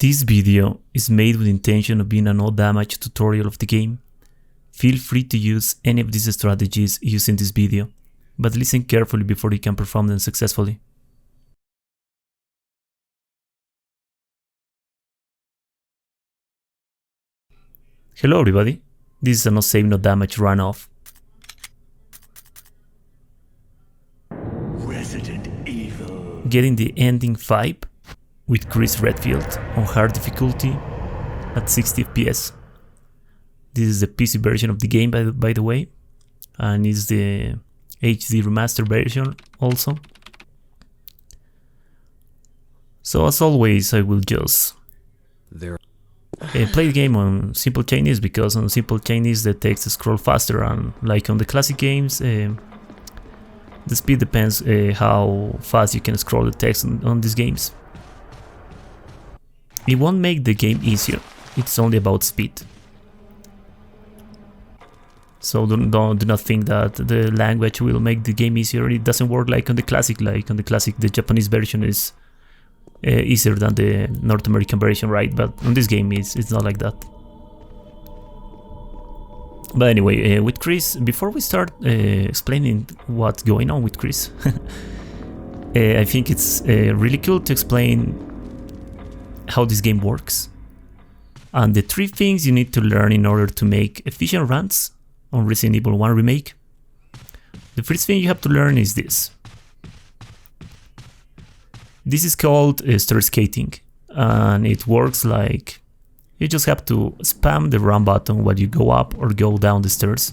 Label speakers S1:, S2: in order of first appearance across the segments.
S1: This video is made with the intention of being a no damage tutorial of the game. Feel free to use any of these strategies used in this video, but listen carefully before you can perform them successfully. Hello everybody, this is a no save no damage runoff.
S2: Resident Evil.
S1: Getting the ending 5 with Chris Redfield on hard difficulty at 60 FPS. This is the PC version of the game by the way, and it's the HD Remaster version also. So as always I will just play the game on simple Chinese, because on simple Chinese the text scroll faster, and like on the classic games the speed depends how fast you can scroll the text on these games. It won't make the game easier, it's only about speed. So do not think that the language will make the game easier. It doesn't work like on the classic. Like on the classic, the Japanese version is easier than the North American version, right? But on this game it's not like that. But anyway, with Chris, before we start explaining what's going on with Chris, I think it's really cool to explain how this game works and the 3 things you need to learn in order to make efficient runs on Resident Evil 1 Remake. The first thing you have to learn is this. This is called stair skating, and it works like you just have to spam the run button while you go up or go down the stairs,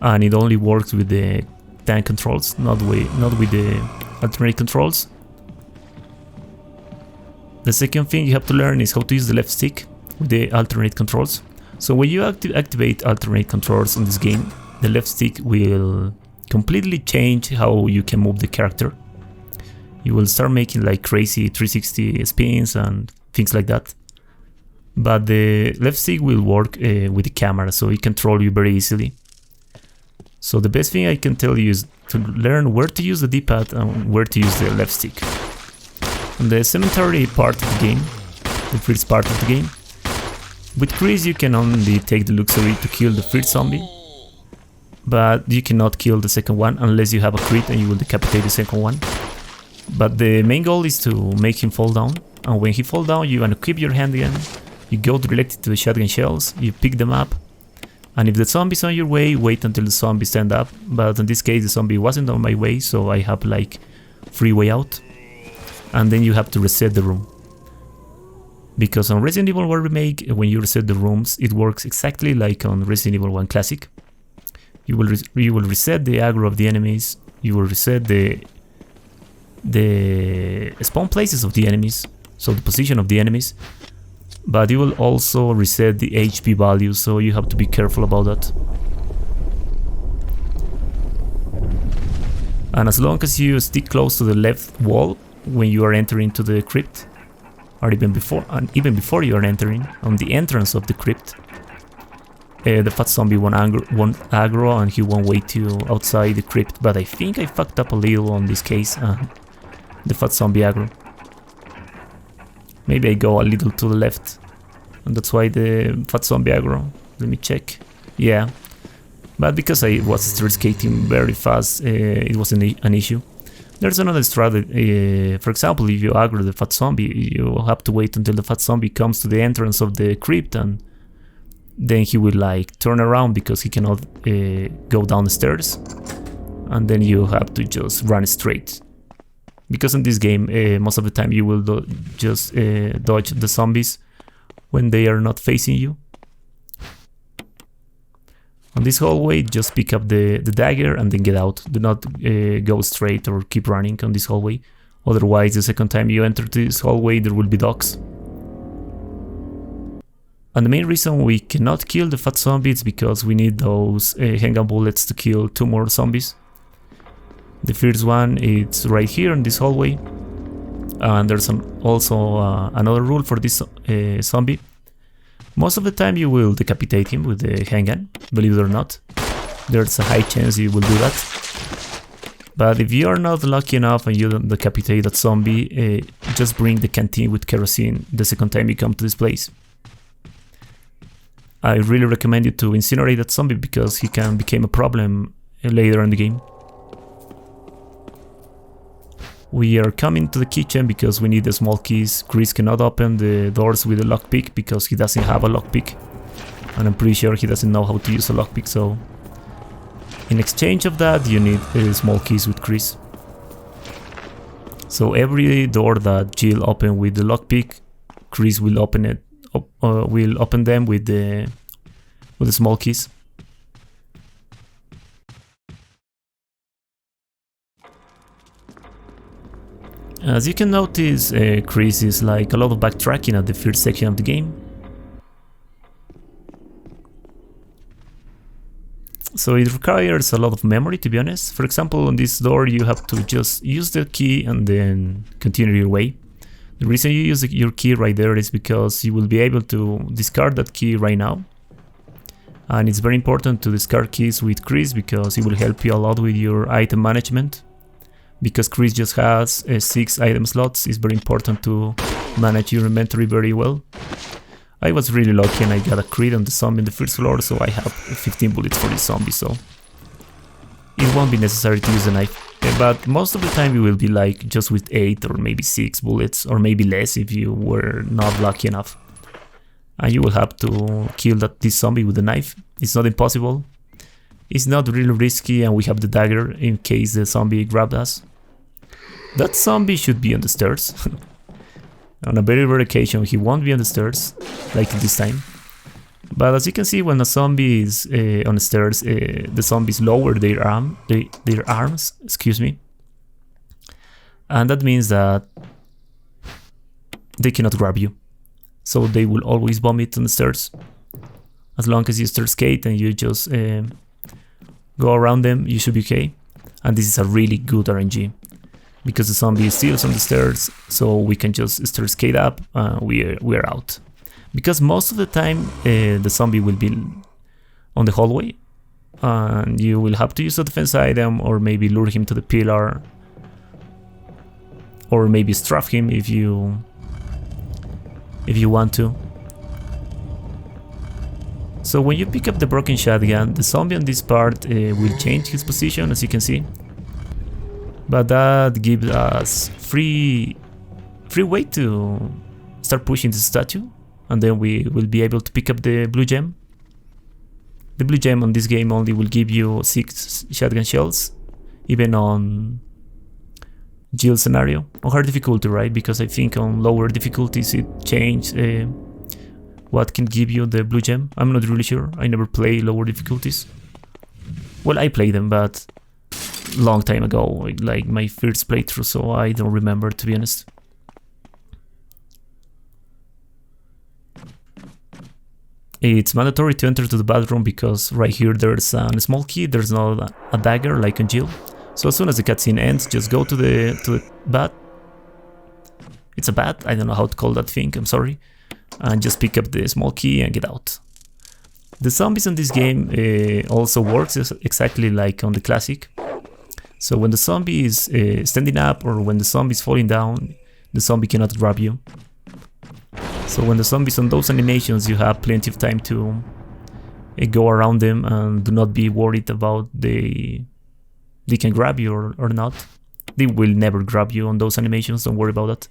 S1: and it only works with the tank controls, not with the alternate controls. The second thing you have to learn is how to use the left stick with the alternate controls. So when you activate alternate controls on this game, the left stick will completely change how you can move the character. You will start making like crazy 360 spins and things like that. But the left stick will work with the camera, so it can control you very easily. So the best thing I can tell you is to learn where to use the D-pad and where to use the left stick. On the cemetery part of the game, the first part of the game, with Chris you can only take the luxury to kill the first zombie, but you cannot kill the second one unless you have a crit and you will decapitate the second one. But the main goal is to make him fall down, and when he falls down you unequip your handgun, you go directly to the shotgun shells, you pick them up, and if the zombie's on your way, wait until the zombie stand up. But in this case the zombie wasn't on my way, so I have like free way out, and then you have to reset the room. Because on Resident Evil 1 Remake, when you reset the rooms, it works exactly like on Resident Evil 1 Classic. You will reset the aggro of the enemies, you will reset the spawn places of the enemies, so the position of the enemies, but you will also reset the HP value, so you have to be careful about that. And as long as you stick close to the left wall when you are entering to the crypt, or even before you are entering, on the entrance of the crypt, the fat zombie won't aggro and he won't wait you outside the crypt. But I think I fucked up a little on this case, the fat zombie aggro. Maybe I go a little to the left, and that's why the fat zombie aggro. Let me check. Yeah, but because I was stair skating very fast, it wasn't an issue. There's another strategy. For example, if you aggro the fat zombie, you have to wait until the fat zombie comes to the entrance of the crypt, and then he will like turn around because he cannot go down the stairs, and then you have to just run straight. Because in this game, most of the time you will just dodge the zombies when they are not facing you. On this hallway, just pick up the dagger and then get out. Do not go straight or keep running on this hallway. Otherwise, the second time you enter this hallway, there will be dogs. And the main reason we cannot kill the fat zombie is because we need those handgun bullets to kill 2 more zombies. The first one is right here in this hallway. And there's also another rule for this zombie. Most of the time you will decapitate him with the handgun, believe it or not. There's a high chance you will do that. But if you are not lucky enough and you don't decapitate that zombie, just bring the canteen with kerosene the second time you come to this place. I really recommend you to incinerate that zombie because he can become a problem later in the game. We are coming to the kitchen because we need the small keys. Chris cannot open the doors with a lockpick because he doesn't have a lockpick. And I'm pretty sure he doesn't know how to use a lockpick, so... in exchange of that, you need small keys with Chris. So every door that Jill open with the lockpick, Chris will open it. Will open them with the small keys. As you can notice, Chris is like a lot of backtracking at the first section of the game. So it requires a lot of memory, to be honest. For example, on this door you have to just use the key and then continue your way. The reason you use your key right there is because you will be able to discard that key right now. And it's very important to discard keys with Chris because it will help you a lot with your item management. Because Chris just has 6 item slots, it's very important to manage your inventory very well. I was really lucky and I got a crit on the zombie in the first floor, so I have 15 bullets for this zombie, so it won't be necessary to use a knife. But most of the time you will be like just with 8 or maybe 6 bullets, or maybe less if you were not lucky enough. And you will have to kill this zombie with a knife. It's not impossible. It's not really risky, and we have the dagger in case the zombie grabbed us. That zombie should be on the stairs. On a very rare occasion he won't be on the stairs, like this time. But as you can see, when a zombie is on the stairs, the zombies lower their arms, excuse me. And that means that they cannot grab you. So they will always vomit on the stairs. As long as you stairs skate and you just go around them, you should be okay. And this is a really good RNG. Because the zombie is still on the stairs, so we can just stairs skate up, we're out. Because most of the time the zombie will be on the hallway, and you will have to use a defense item or maybe lure him to the pillar, or maybe strafe him if you want to. So when you pick up the broken shotgun, the zombie on this part will change his position, as you can see. But that gives us free way to start pushing the statue, and then we will be able to pick up the blue gem. The blue gem on this game only will give you 6 shotgun shells, even on Jill scenario. On hard difficulty, right? Because I think on lower difficulties it changed what can give you the blue gem. I'm not really sure. I never play lower difficulties. Well, I play them, but long time ago, like my first playthrough, so I don't remember, to be honest. It's mandatory to enter to the bathroom because right here there's a small key, there's not a dagger like on Jill. So as soon as the cutscene ends, just go to the bath. It's a bath, I don't know how to call that thing, I'm sorry. And just pick up the small key and get out. The zombies in this game also works exactly like on the classic. So when the zombie is standing up or when the zombie is falling down, the zombie cannot grab you. So when the zombies on those animations, you have plenty of time to go around them and do not be worried about they can grab you or not. They will never grab you on those animations, don't worry about that.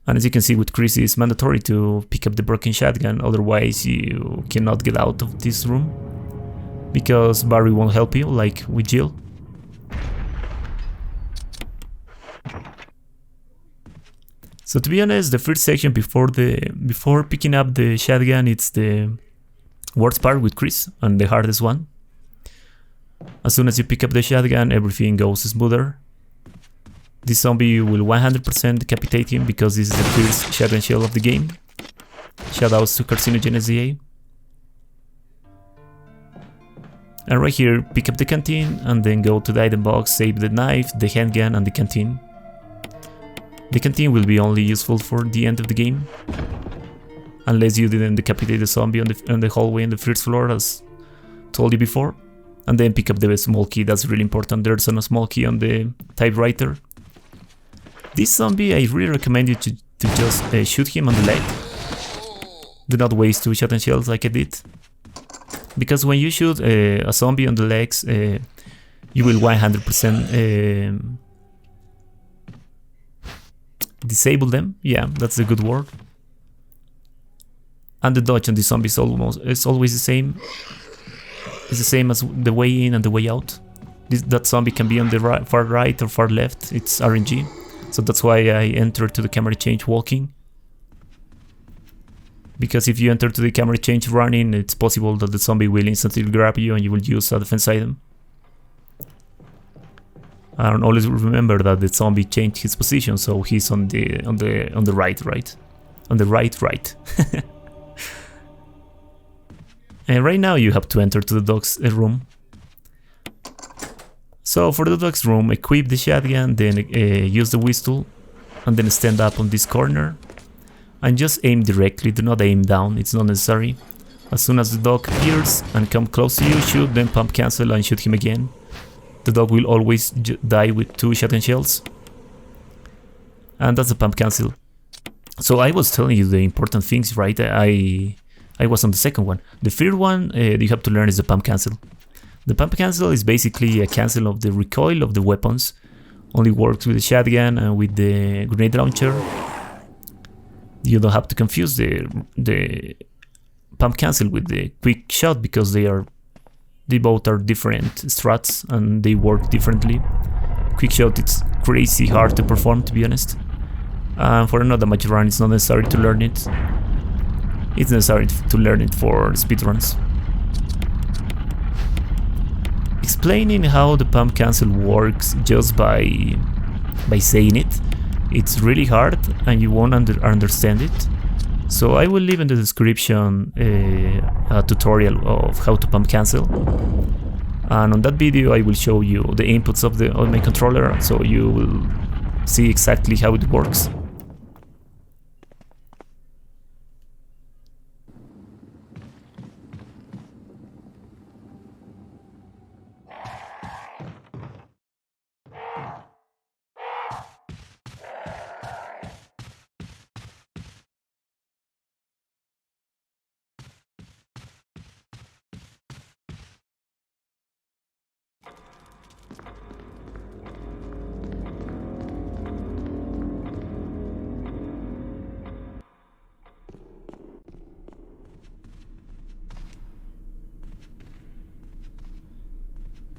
S1: And as you can see with Chris, it's mandatory to pick up the broken shotgun, otherwise you cannot get out of this room. Because Barry won't help you, like with Jill. So to be honest, the first section before picking up the shotgun, it's the worst part with Chris and the hardest one. As soon as you pick up the shotgun, everything goes smoother. This zombie will 100% decapitate him because this is the first shotgun shell of the game. Shoutouts to Carcinogen SDA. And right here, pick up the canteen and then go to the item box, save the knife, the handgun and the canteen. The canteen will be only useful for the end of the game, unless you didn't decapitate the zombie on the hallway on the first floor as told you before. And then pick up the small key, that's really important. There's a small key on the typewriter. This zombie, I really recommend you to just shoot him on the leg. Do not waste 2 shotgun shells like I did. Because when you shoot a zombie on the legs, you will 100% disable them. Yeah, that's a good word. And the dodge on the zombie is always the same. It's the same as the way in and the way out. That zombie can be on the far right or far left. It's RNG. So that's why I entered to the camera change walking. Because if you enter to the camera change running, it's possible that the zombie will instantly grab you and you will use a defense item. And always remember that the zombie changed his position, so he's on the right. On the right. And right now you have to enter to the dog's room. So for the dog's room, equip the shotgun, then use the whistle, and then stand up on this corner. And just aim directly, do not aim down, it's not necessary. As soon as the dog appears and comes close to you, shoot, then pump cancel and shoot him again. The dog will always die with 2 shotgun shells. And that's the pump cancel. So I was telling you the important things, right? I was on the second one. The third one you have to learn is the pump cancel. The pump cancel is basically a cancel of the recoil of the weapons. Only works with the shotgun and with the grenade launcher. You don't have to confuse the pump cancel with the quick shot because they both are different strats and they work differently. Quick shot, it's crazy hard to perform, to be honest. For another match run, it's not necessary to learn it. It's necessary to learn it for speedruns. Explaining how the pump cancel works just by saying it, it's really hard and you won't understand it. So I will leave in the description a tutorial of how to pump cancel. And on that video I will show you the inputs of my controller, so you will see exactly how it works.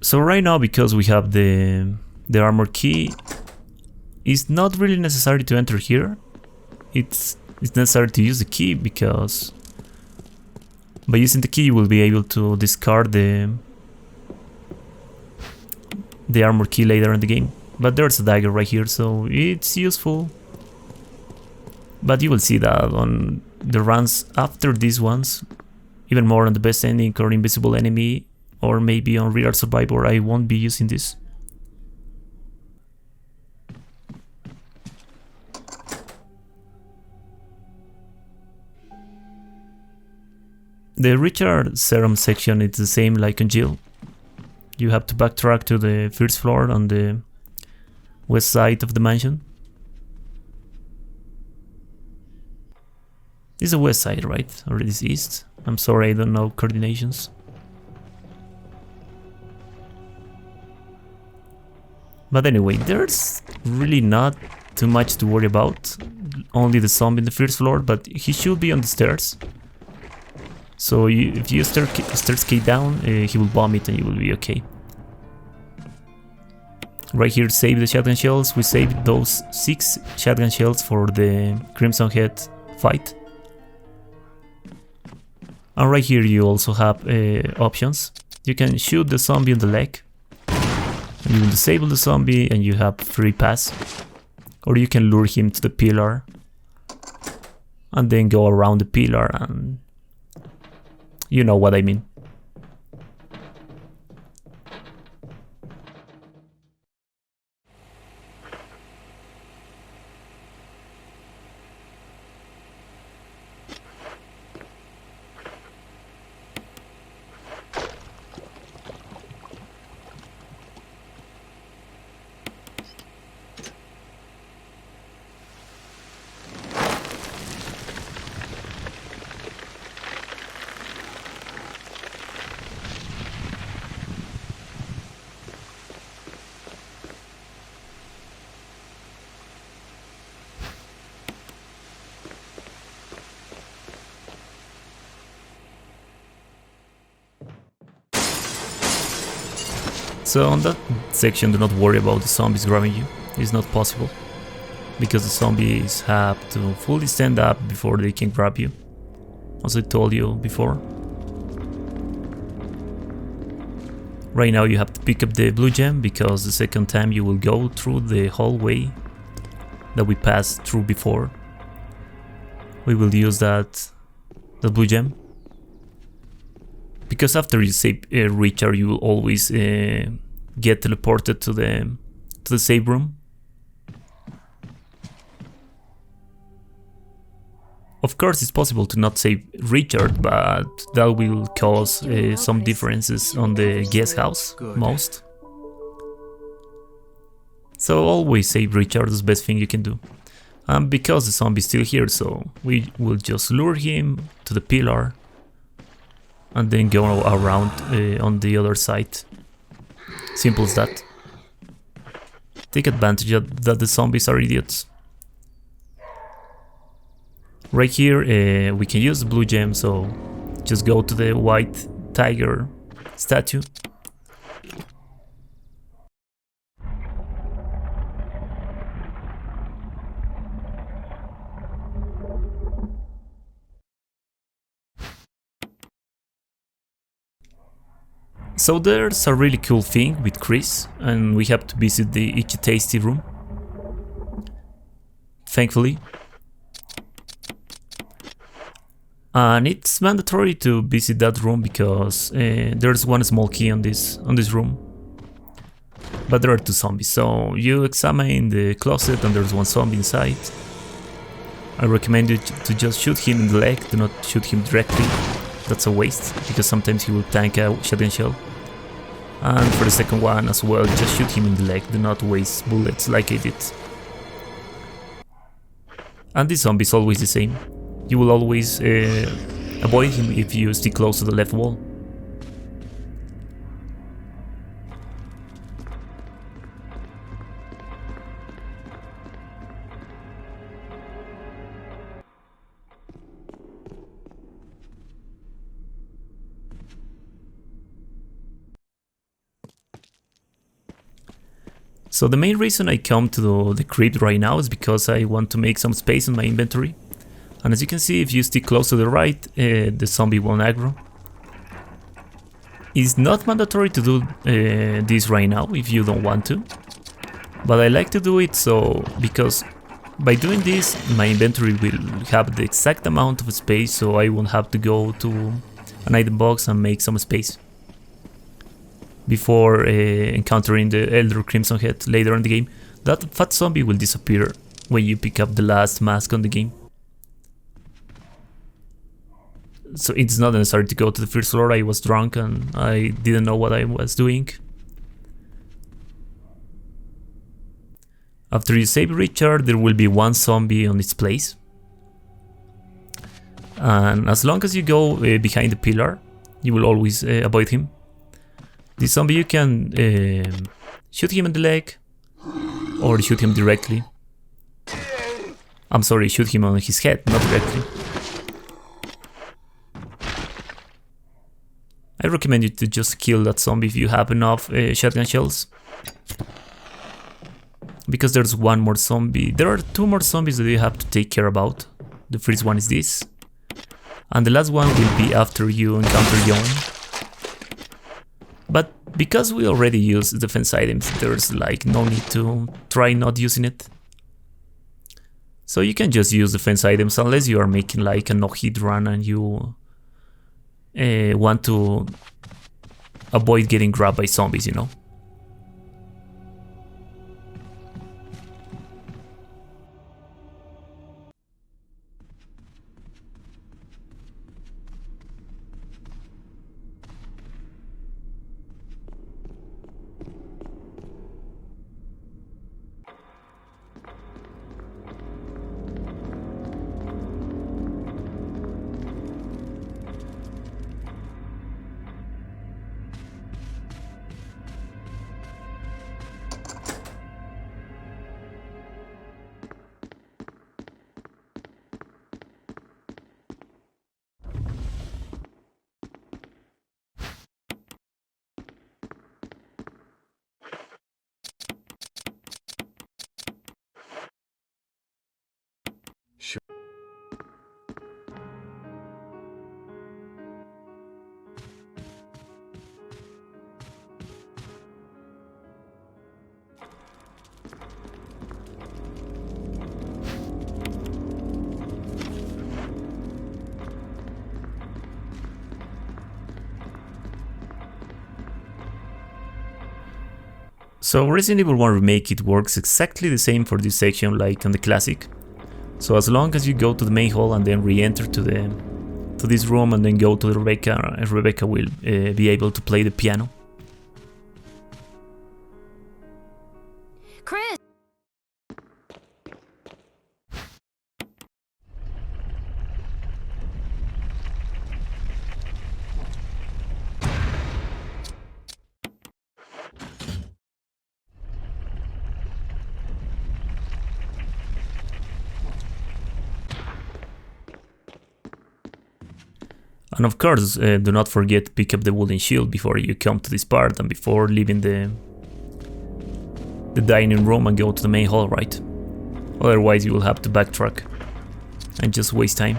S1: So right now, because we have the armor key, it's not really necessary to enter here. It's necessary to use the key, because by using the key you will be able to discard the armor key later in the game. But there's a dagger right here, so it's useful. But you will see that on the runs after these ones, even more on the best ending or invisible enemy, or maybe on Real Survivor, I won't be using this. The recharge serum section is the same like on Jill. You have to backtrack to the first floor on the west side of the mansion. This is the west side, right? Or this east? I'm sorry, I don't know coordinations. But anyway, there's really not too much to worry about. Only the zombie in the first floor, but he should be on the stairs. So if you staircase down, he will vomit and you will be okay. Right here, save the shotgun shells. We saved those 6 shotgun shells for the Crimson Head fight. And right here you also have options. You can shoot the zombie in the leg. You will disable the zombie and you have free pass. Or you can lure him to the pillar and then go around the pillar, and you know what I mean. So on that section, do not worry about the zombies grabbing you. It's not possible, because the zombies have to fully stand up before they can grab you, as I told you before. Right now you have to pick up the blue gem, because the second time you will go through the hallway that we passed through before. We will use the blue gem, because after you save Richard, you will always get teleported to the save room. Of course, it's possible to not save Richard, but that will cause some differences on the guest house most. So always save Richard, is the best thing you can do. Because the zombie is still here, so we will just lure him to the pillar and then go around on the other side. Simple as that. Take advantage that the zombies are idiots. Right here we can use the blue gem, so just go to the white tiger statue. So there's a really cool thing with Chris, and we have to visit the Itchy Tasty room. Thankfully. And it's mandatory to visit that room because there's one small key on this room. But there are two zombies, so you examine the closet and there's one zombie inside. I recommend you to just shoot him in the leg, do not shoot him directly. That's a waste, because sometimes he will tank a shotgun shell. And for the second one as well, just shoot him in the leg, do not waste bullets like I did. And this zombie is always the same. You will always avoid him if you stick close to the left wall. So the main reason I come to the crypt right now is because I want to make some space in my inventory. And as you can see, if you stick close to the right, the zombie won't aggro. It's not mandatory to do this right now if you don't want to. But I like to do it because by doing this, my inventory will have the exact amount of space, so I won't have to go to an item box and make some space before encountering the Elder Crimson Head later in the game. That fat zombie will disappear when you pick up the last mask on the game. So it's not necessary to go to the first floor. I was drunk and I didn't know what I was doing. After you save Richard, there will be one zombie on its place. And as long as you go behind the pillar, you will always avoid him. This zombie, you can shoot him in the leg or shoot him directly. I'm sorry, shoot him on his head, not directly. I recommend you to just kill that zombie if you have enough shotgun shells. Because there's one more zombie. There are two more zombies that you have to take care about. The first one is this. And the last one will be after you encounter Yawn. But because we already use defense items, there's like no need to try not using it. So you can just use defense items unless you are making like a no-hit run and you want to avoid getting grabbed by zombies, you know. So Resident Evil 1 Remake, it works exactly the same for this section like on the classic. So as long as you go to the main hall and then re-enter to this room and then go to the Rebecca will be able to play the piano.
S3: Chris!
S1: And of course, do not forget to pick up the wooden shield before you come to this part and before leaving the dining room and go to the main hall, right? Otherwise you will have to backtrack and just waste time.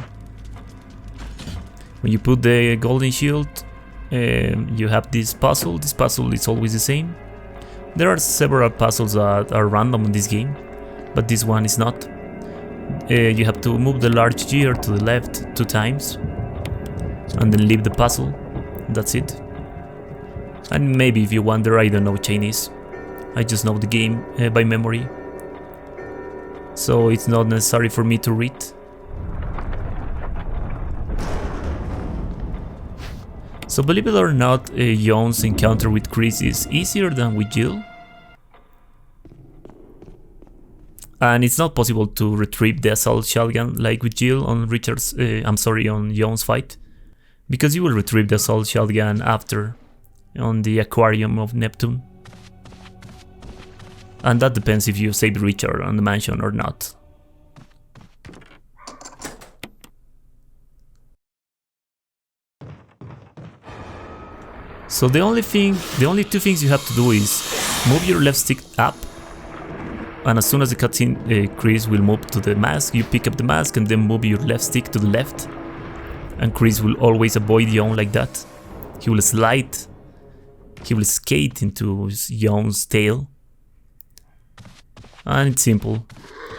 S1: When you put the golden shield, you have this puzzle. This puzzle is always the same. There are several puzzles that are random in this game, but this one is not. You have to move the large gear to the left 2 times and then leave the puzzle. That's it. And maybe if you wonder, I don't know Chinese. I just know the game by memory. So it's not necessary for me to read. So believe it or not, Yawn's encounter with Chris is easier than with Jill. And it's not possible to retrieve the assault shotgun like with Jill on on Yawn's fight. Because you will retrieve the assault shotgun after, on the aquarium of Neptune. And that depends if you save Richard on the mansion or not. So the only 2 things you have to do is move your left stick up, and as soon as the cutscene, Chris will move to the mask, you pick up the mask and then move your left stick to the left. And Chris will always avoid Yawn like that. He will slide, he will skate into Yawn's tail. And it's simple.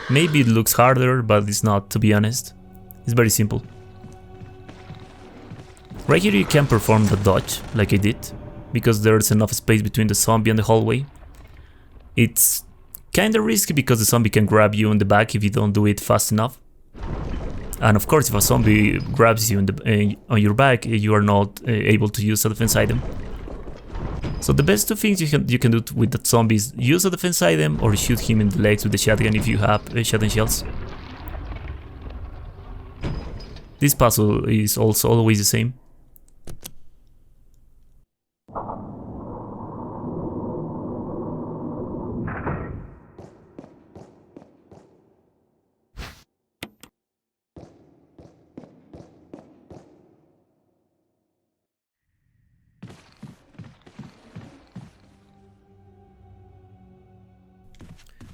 S1: Maybe it looks harder, but it's not, to be honest. It's very simple. Right here you can perform the dodge, like I did, because there's enough space between the zombie and the hallway. It's kinda risky because the zombie can grab you in the back if you don't do it fast enough. And of course, if a zombie grabs you on your back, you are not able to use a defense item. So the best 2 things you can do with that zombie is use a defense item or shoot him in the legs with the shotgun if you have shotgun shells. This puzzle is also always the same.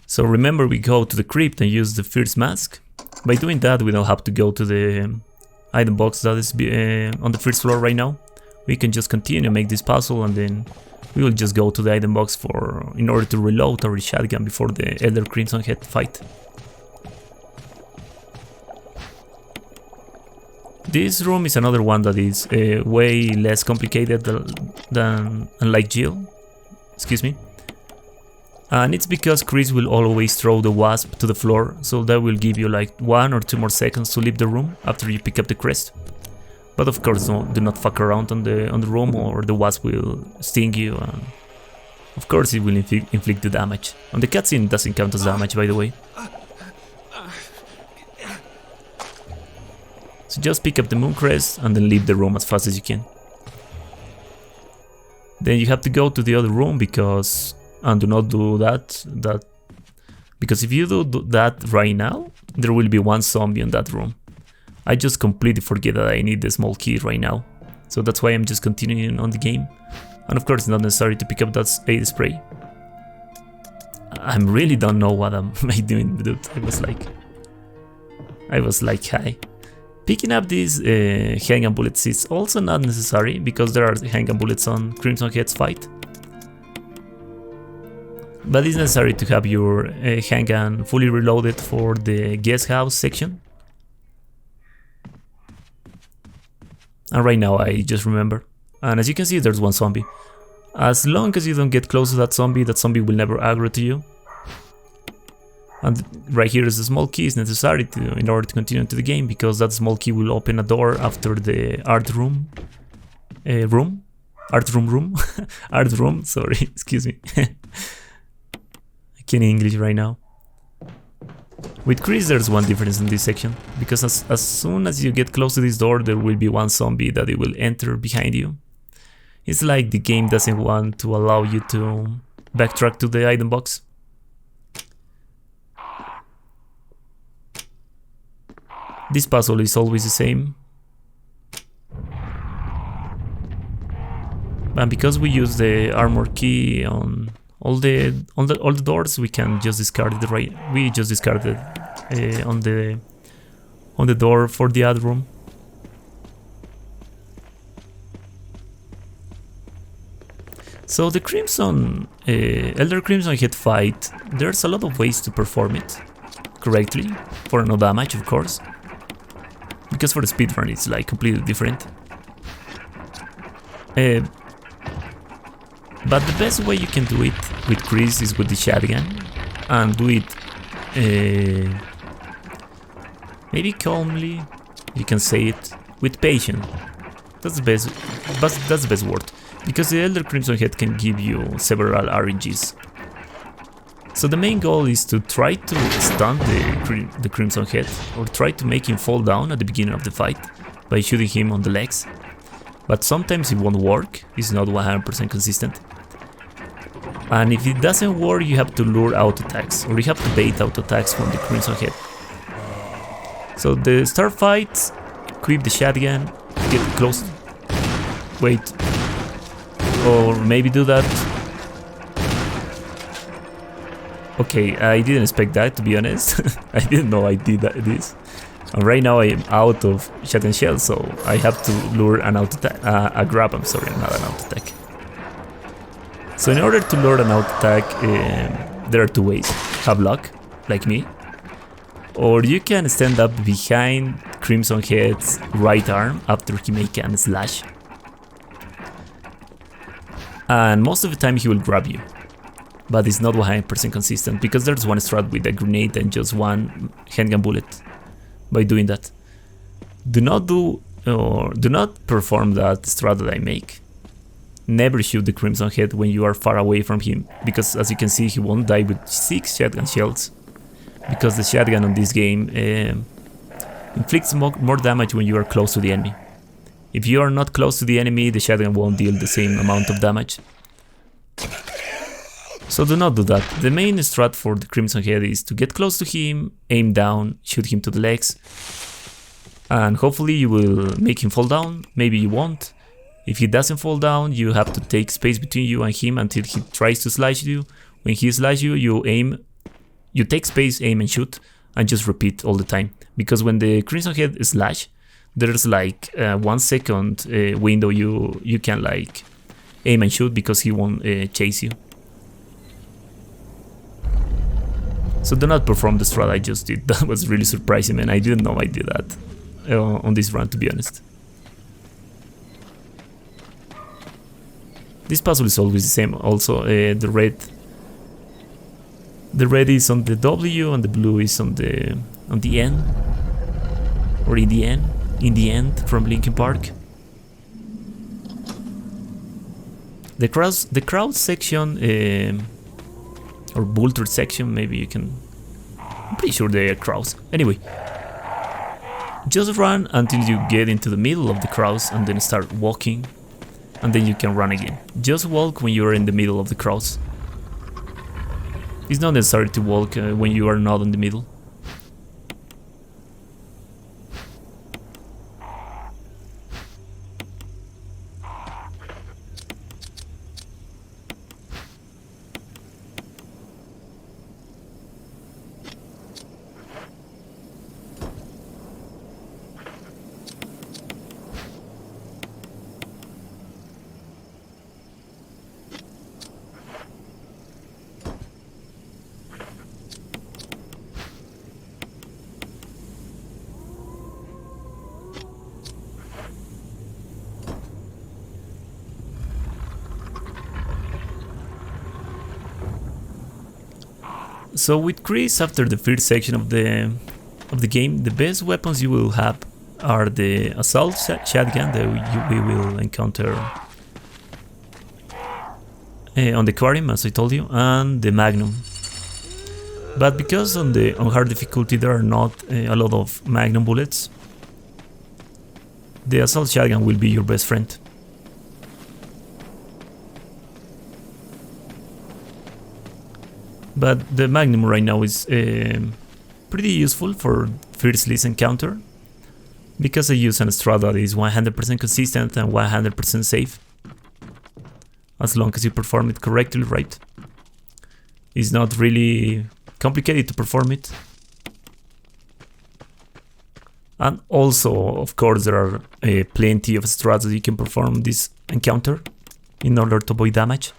S1: So remember, we go to the crypt and use the first mask. By doing that, we don't have to go to the item box that is on the first floor right now. We can just continue make this puzzle and then we will just go to the item box in order to reload our shotgun before the Elder Crimson Head fight. This room is another one that is way less complicated than unlike Jill. Excuse me. And it's because Chris will always throw the wasp to the floor, so that will give you like 1 or 2 more seconds to leave the room after you pick up the crest. But of course do not fuck around on the room or the wasp will sting you, and of course it will inflict the damage. On the cutscene it doesn't count as damage, by the way. So just pick up the moon crest and then leave the room as fast as you can. Then you have to go to the other room and do not do that, because if you do that right now, there will be 1 zombie in that room. I just completely forget that I need the small key right now, so that's why I'm just continuing on the game. And of course it's not necessary to pick up that aid spray. I really don't know what am I doing, dude. I was like, hi. Picking up these handgun bullets is also not necessary, because there are handgun bullets on Crimson Head's fight. But it's necessary to have your handgun fully reloaded for the guest house section. And right now I just remember. And as you can see, there's 1 zombie. As long as you don't get close to that zombie will never aggro to you. And right here is a small key is necessary in order to continue into the game, because that small key will open a door after the art room. Art room, sorry, excuse me. I can't English right now. With Chris, there's one difference in this section, because as soon as you get close to this door, there will be one zombie that it will enter behind you. It's like the game doesn't want to allow you to backtrack to the item box. This puzzle is always the same. And because we use the armor key on all the doors, we can just discard it we just discarded on the door for the other room. So the Crimson Elder Crimson Head fight, there's a lot of ways to perform it correctly for no damage, of course, because for the speedrun it's like completely different. But the best way you can do it with Chris is with the shotgun, and do it maybe calmly, you can say it, with patience. That's the best word, because the Elder Crimson Head can give you several RNGs. So the main goal is to try to stun the Crimson Head, or try to make him fall down at the beginning of the fight by shooting him on the legs. But sometimes it won't work, it's not 100% consistent. And if it doesn't work, you have to lure auto attacks, or you have to bait auto attacks from the Crimson Head. So the start fight, equip the shotgun, get close, wait, or maybe do that. Okay, I didn't expect that, to be honest. I didn't know I did this. And right now I am out of shotgun shells, so I have to lure an auto attack, a grab, I'm sorry, not an auto attack. So in order to lure an auto attack, there are two ways. Have luck, like me, or you can stand up behind Crimson Head's right arm after he makes a slash. And most of the time he will grab you, but it's not 100% consistent, because there's one strat with a grenade and just one handgun bullet. By doing that, do not perform that strat that I make. Never shoot the Crimson Head when you are far away from him, because as you can see, he won't die with 6 shotgun shells, because the shotgun on this game inflicts more damage when you are close to the enemy. If you are not close to the enemy, the shotgun won't deal the same amount of damage. So do not do that. The main strat for the Crimson Head is to get close to him, aim down, shoot him to the legs, and hopefully you will make him fall down. Maybe you won't. If he doesn't fall down, you have to take space between you and him until he tries to slash you. When he slashes you, you aim, you take space, aim and shoot, and just repeat all the time. Because when the Crimson Head is slash, there's like 1 second window you can like aim and shoot, because he won't chase you. So do not perform the strat I just did. That was really surprising, and I didn't know I did that on this run, to be honest. This puzzle is always the same. Also, the red is on the W and the blue is on the N, or in the end from Linkin Park. The crowd section, or Vulture section, maybe you can. I'm pretty sure they are crowds. Anyway, just run until you get into the middle of the crowds and then start walking, and then you can run again. Just walk when you are in the middle of the crowds. It's not necessary to walk when you are not in the middle. So with Chris, after the first section of the game, the best weapons you will have are the assault shotgun that we will encounter on the aquarium, as I told you, and the Magnum. But because on hard difficulty there are not a lot of Magnum bullets, the assault shotgun will be your best friend. But the Magnum right now is pretty useful for first list encounter, because I use an strat that is 100% consistent and 100% safe, as long as you perform it correctly, right? It's not really complicated to perform it. And also, of course, there are plenty of strats that you can perform this encounter in order to avoid damage.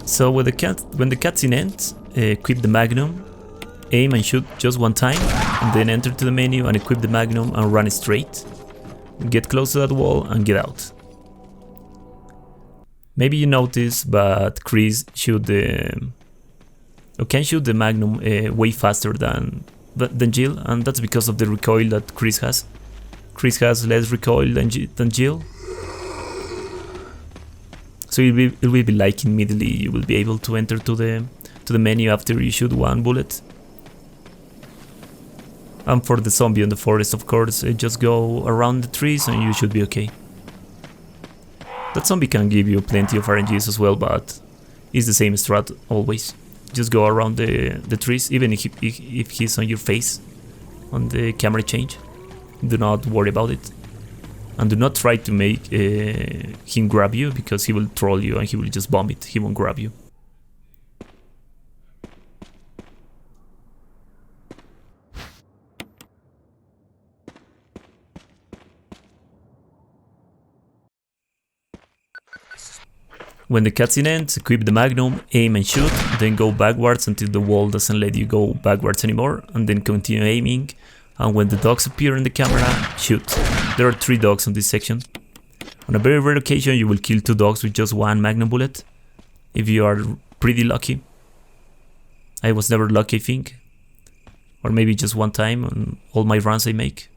S1: So when the cutscene ends, equip the Magnum, aim and shoot just one time, and then enter to the menu and equip the Magnum and run straight. Get close to that wall and get out. Maybe you notice, but Chris can shoot the Magnum way faster than Jill, and that's because of the recoil that Chris has. Chris has less recoil than Jill. So it will be like immediately you will be able to enter to the menu after you shoot one bullet. And for the zombie in the forest, of course, just go around the trees and you should be okay. That zombie can give you plenty of RNGs as well, but it's the same strat always. Just go around the trees, even if he's on your face on the camera change. Do not worry about it. And do not try to make him grab you, because he will troll you and he will just bomb it. He won't grab you. When the cutscene ends, equip the Magnum, aim and shoot, then go backwards until the wall doesn't let you go backwards anymore, and then continue aiming. And when the dogs appear in the camera, shoot. There are 3 dogs on this section. On a very rare occasion you will kill 2 dogs with just 1 Magnum bullet, if you are pretty lucky. I was never lucky, I think. Or maybe just one time on all my runs I make.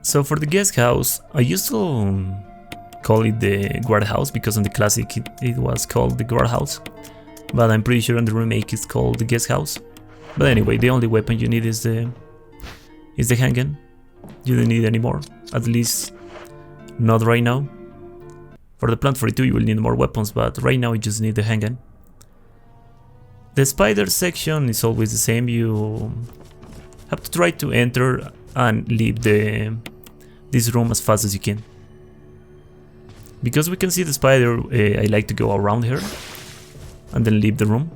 S1: So for the guest house, I used to call it the guardhouse, because on the classic it was called the guardhouse, but I'm pretty sure on the remake it's called the guest house. But anyway, the only weapon you need is the handgun. You don't need any more, at least not right now. For the Plant 42 you will need more weapons, but right now you just need the handgun. The spider section is always the same. You have to try to enter and leave this room as fast as you can. Because we can see the spider, I like to go around her and then leave the room,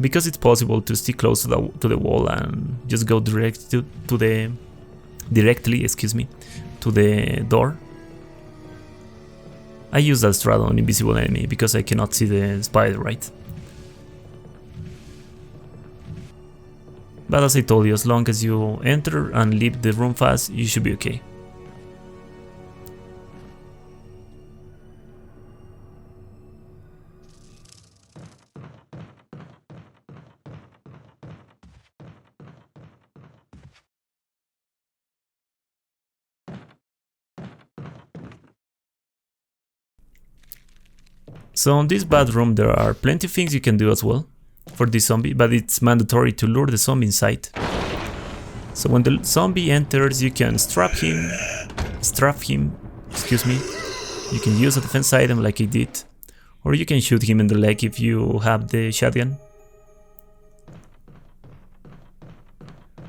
S1: because it's possible to stick close to the wall and just go directly to the door. I use that strat on invisible enemy because I cannot see the spider, right? But as I told you, as long as you enter and leave the room fast, you should be okay. So in this bathroom there are plenty of things you can do as well for this zombie, but it's mandatory to lure the zombie inside. So when the zombie enters, you can strap him, excuse me. You can use a defense item like I did, or you can shoot him in the leg if you have the shotgun.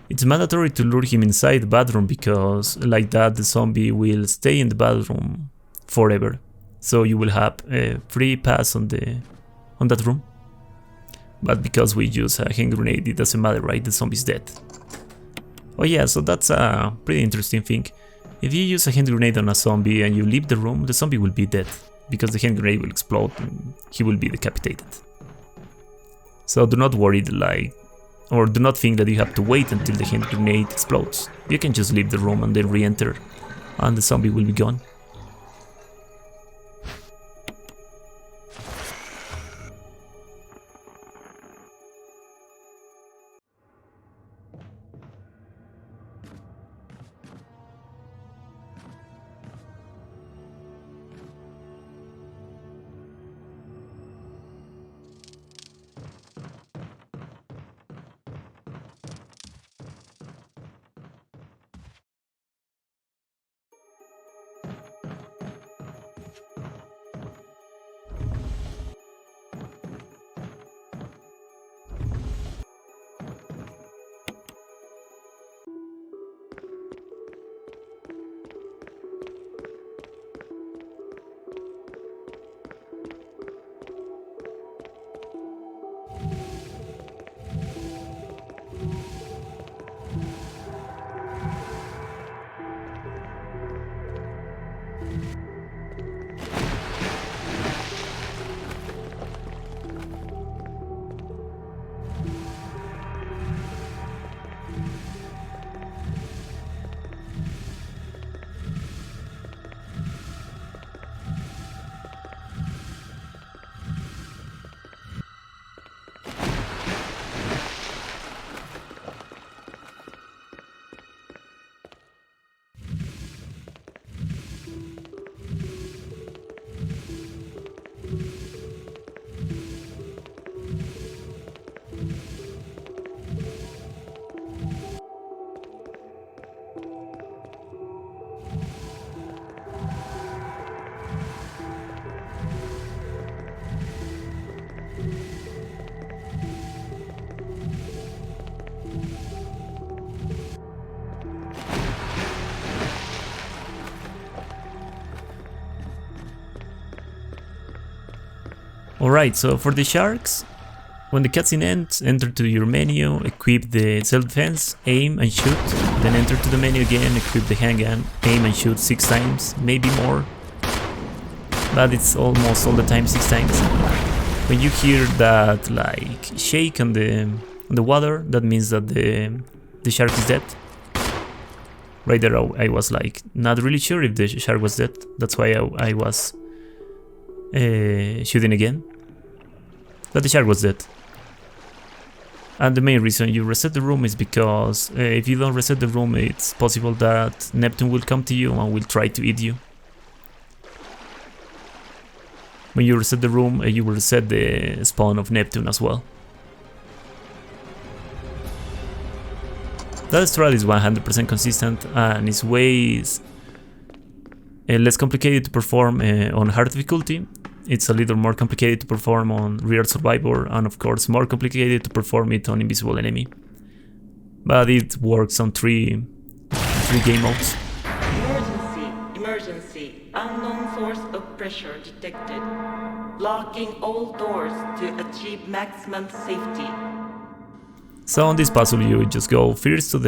S1: It's mandatory to lure him inside the bathroom because like that the zombie will stay in the bathroom forever. So you will have a free pass on that room. But because we use a hand grenade, it doesn't matter, right? The zombie's dead. Oh yeah, so that's a pretty interesting thing. If you use a hand grenade on a zombie and you leave the room, the zombie will be dead. Because the hand grenade will explode and he will be decapitated. So do not worry, or do not think that you have to wait until the hand grenade explodes. You can just leave the room and then re-enter, and the zombie will be gone. Alright, so for the sharks, when the cutscene ends, enter to your menu, equip the self-defense, aim and shoot, then enter to the menu again, equip the handgun, aim and shoot 6 times, maybe more, but it's almost all the time 6 times. When you hear that like shake on the water, that means that the shark is dead. Right there I was like not really sure if the shark was dead, that's why I was shooting again, but the shark was dead. And the main reason you reset the room is because if you don't reset the room, it's possible that Neptune will come to you and will try to eat you. When you reset the room, you will reset the spawn of Neptune as well. That strat is 100% consistent and is way less complicated to perform on hard difficulty. It's a little more complicated to perform on Real Survivor, and of course more complicated to perform it on Invisible Enemy. But it works on three game modes.
S3: Emergency. Unknown source of pressure detected. Locking all doors to achieve maximum safety.
S1: So on this puzzle you just go first to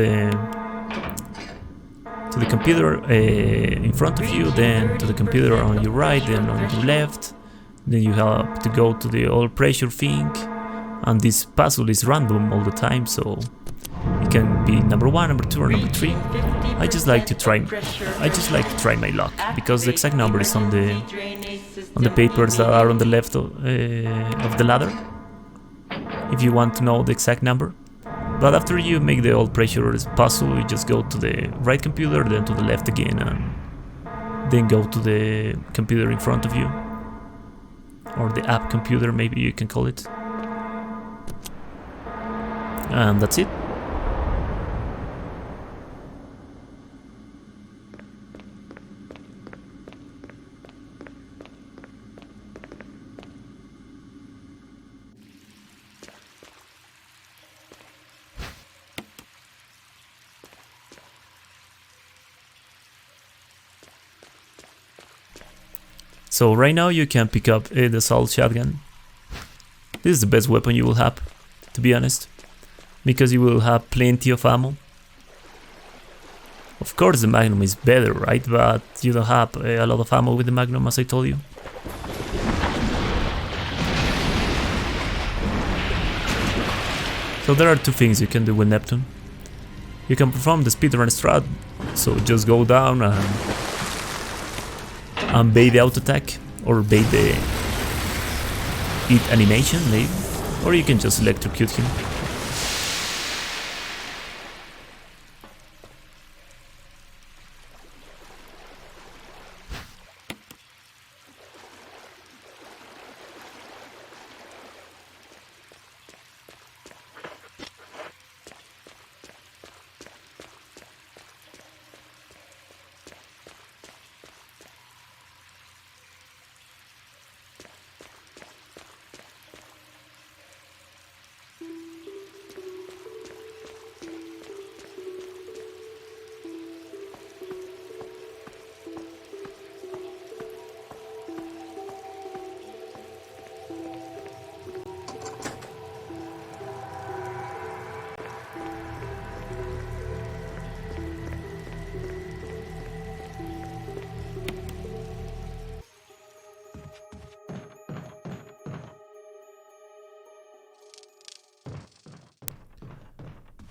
S1: to the computer in front of you, then to the computer on your right, then on your left. Then you have to go to the all pressure thing, and this puzzle is random all the time, so it can be number 1, number 2, or number 3. I just like to try my luck, because the exact number is on the papers that are on the left of the ladder, if you want to know the exact number. But after you make the all pressure puzzle, you just go to the right computer, then to the left again, and then go to the computer in front of you, or the app computer, maybe you can call it. And that's it. So right now you can pick up the assault shotgun. This is the best weapon you will have, to be honest, because you will have plenty of ammo. Of course the Magnum is better, right? But you don't have a lot of ammo with the Magnum, as I told you. So there are two things you can do with Neptune. You can perform the speedrun strat, so just go down and bait the auto attack, or bait the hit animation maybe, or you can just electrocute him.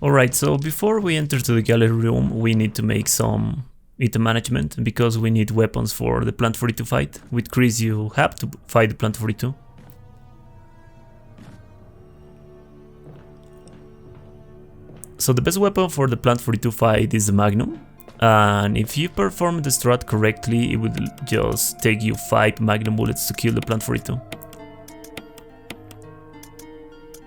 S1: Alright, so before we enter to the gallery room, we need to make some item management, because we need weapons for the Plant 42 fight. With Chris you have to fight the Plant 42. So the best weapon for the Plant 42 fight is the Magnum, and if you perform the strat correctly, it will just take you 5 Magnum bullets to kill the Plant 42.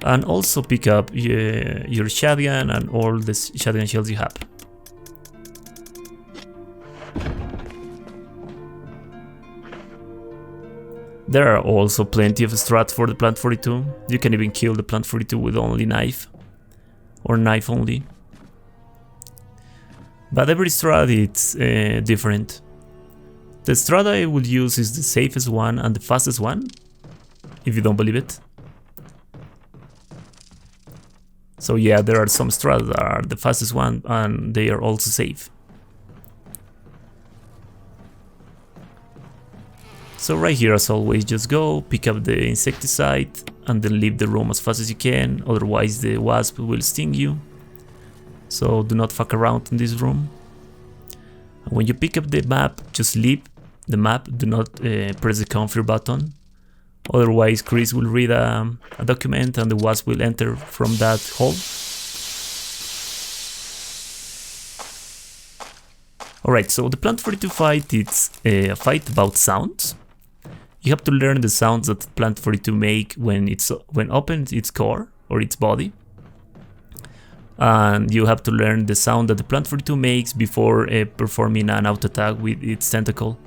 S1: And also pick up your shotgun and all the shotgun shells you have. There are also plenty of strats for the Plant 42. You can even kill the Plant 42 with only knife, or knife only. But every strat is different. The strat I would use is the safest one and the fastest one, if you don't believe it. So yeah, there are some strats that are the fastest one, and they are also safe. So right here, as always, just go, pick up the insecticide, and then leave the room as fast as you can, otherwise the wasp will sting you. So do not fuck around in this room. And when you pick up the map, just leave the map, do not press the confirm button. Otherwise Chris will read a document and the wasp will enter from that hole. Alright, so the Plant 42 fight, it's a fight about sounds. You have to learn the sounds that Plant 42 make when opens its core or its body. And you have to learn the sound that the Plant 42 makes before performing an auto attack with its tentacle.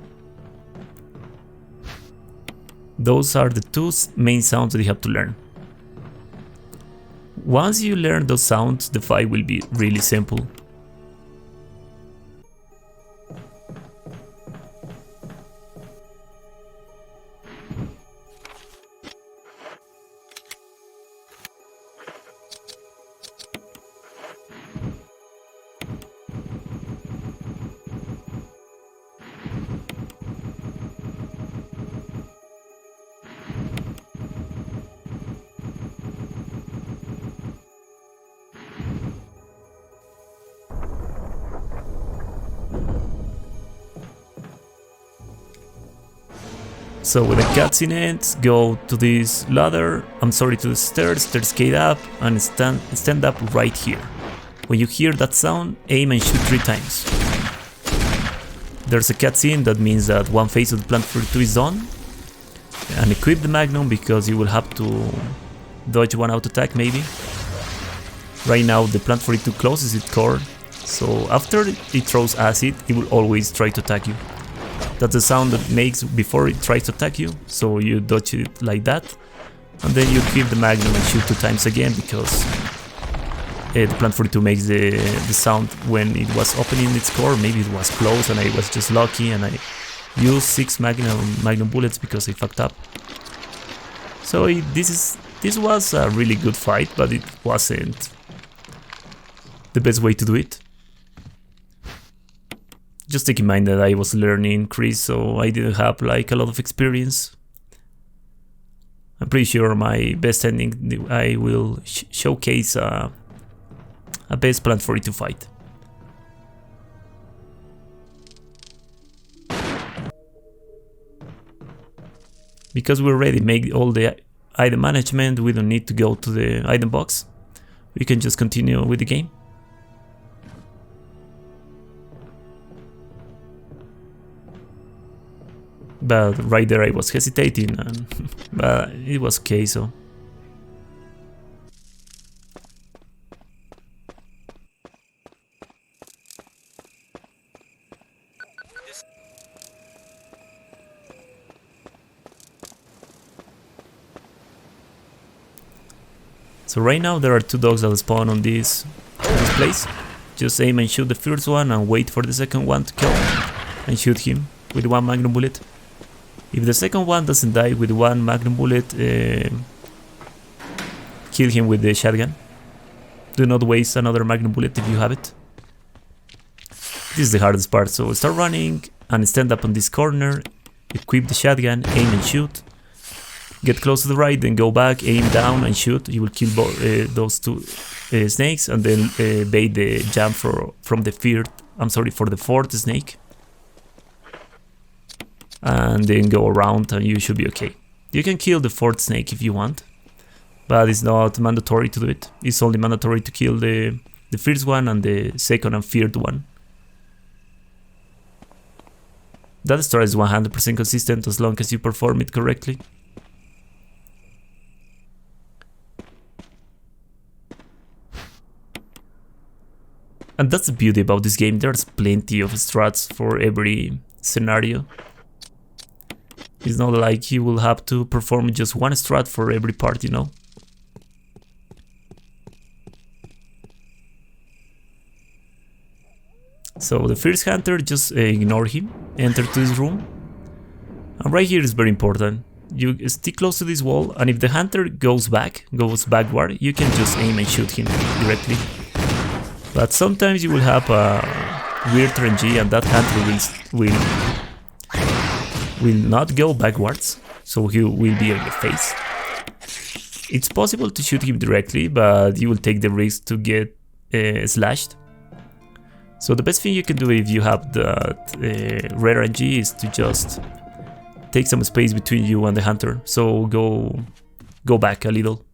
S1: Those are the two main sounds that you have to learn. Once you learn those sounds, the fight will be really simple. So when the cutscene ends, go to this ladder, to the stairs, staircase up, and stand up right here. When you hear that sound, aim and shoot 3 times. There's a cutscene that means that one phase of the Plant 42 is done. And equip the Magnum because you will have to dodge one auto attack maybe. Right now the Plant 42 closes its core, so after it throws acid, it will always try to attack you. That's the sound that makes before it tries to attack you, so you dodge it like that. And then you equip the Magnum and shoot 2 times again because the Plant 42 makes the sound when it was opening its core. Maybe it was closed and I was just lucky and I used 6 Magnum bullets because I fucked up. So this was a really good fight, but it wasn't the best way to do it. Just take in mind that I was learning Chris, so I didn't have like a lot of experience. I'm pretty sure my best ending I will showcase a best Plant 42 fight. Because we already made all the item management, we don't need to go to the item box. We can just continue with the game. But right there I was hesitating, but it was okay, so. So right now there are 2 dogs that spawn on this place. Just aim and shoot the first one and wait for the second one to kill and shoot him with 1 Magnum bullet. If the second one doesn't die with 1 Magnum bullet, kill him with the shotgun. Do not waste another Magnum bullet if you have it. This is the hardest part, so start running and stand up on this corner, equip the shotgun, aim and shoot. Get close to the right, then go back, aim down and shoot. You will kill those 2 snakes and then bait the jump for the 4th snake. And then go around and you should be okay. You can kill the 4th snake if you want, but it's not mandatory to do it. It's only mandatory to kill the first one and the 2nd and 3rd one. That strat is 100% consistent as long as you perform it correctly. And that's the beauty about this game, there's plenty of strats for every scenario. It's not like you will have to perform just one strat for every part, you know. So the first hunter, just ignore him, enter to this room. And right here is very important. You stick close to this wall, and if the hunter goes backward, you can just aim and shoot him directly. But sometimes you will have a weird RNG and that hunter will not go backwards, so he will be on your face. It's possible to shoot him directly, but you will take the risk to get slashed. So the best thing you can do if you have that rare RNG is to just take some space between you and the hunter, so go back a little.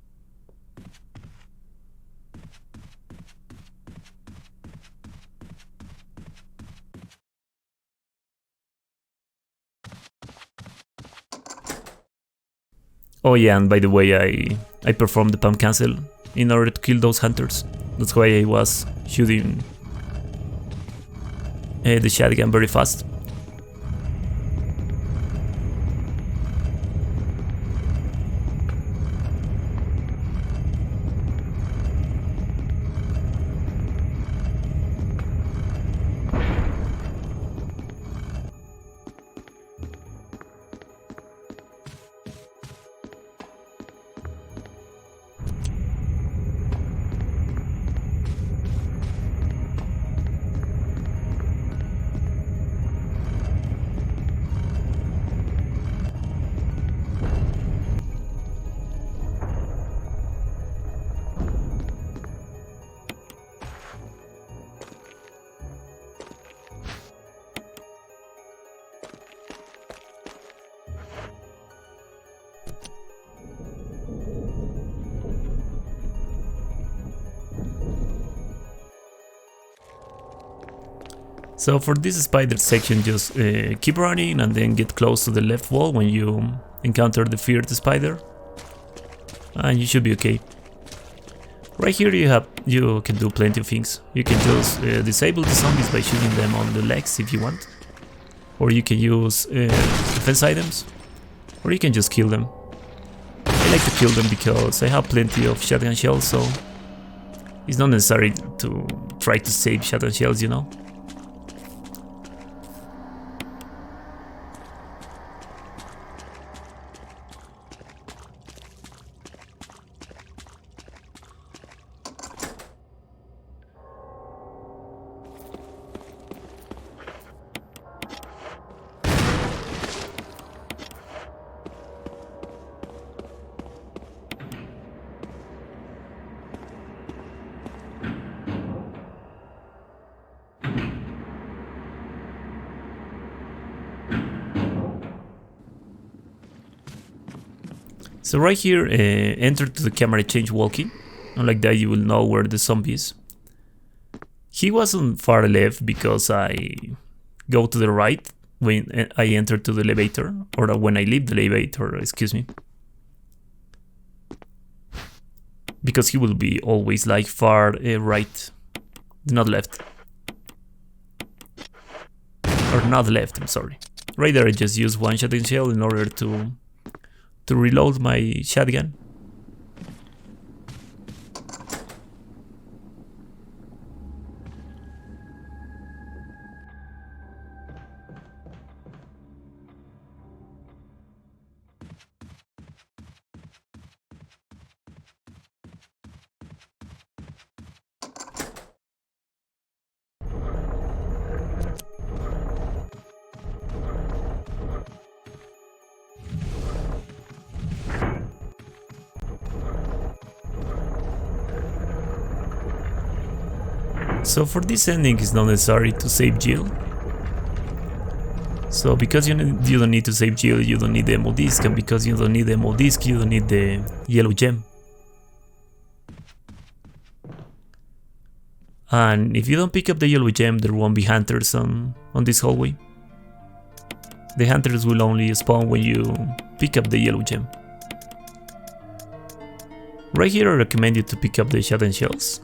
S1: Oh yeah, and by the way, I performed the pump cancel in order to kill those hunters. That's why I was shooting the shotgun very fast. So for this spider section, just keep running and then get close to the left wall when you encounter the feared spider, and you should be okay. Right here you can do plenty of things. You can just disable the zombies by shooting them on the legs if you want, or you can use defense items, or you can just kill them. I like to kill them because I have plenty of shotgun shells, so it's not necessary to try to save shotgun shells, you know. So right here, enter to the camera change walkie, and like that you will know where the zombie is. He wasn't far left because I go to the right when I enter to the elevator, or when I leave the elevator, excuse me. Because he will be always like far right, not left. Or not left, I'm sorry. Right there I just use one shotgun shell in order to reload my shotgun. So for this ending it's not necessary to save Jill. So because you don't need to save Jill, you don't need the ammo disc, and because you don't need the ammo disc, you don't need the yellow gem. And if you don't pick up the yellow gem, there won't be hunters on this hallway. The hunters will only spawn when you pick up the yellow gem. Right here I recommend you to pick up the shotgun shells,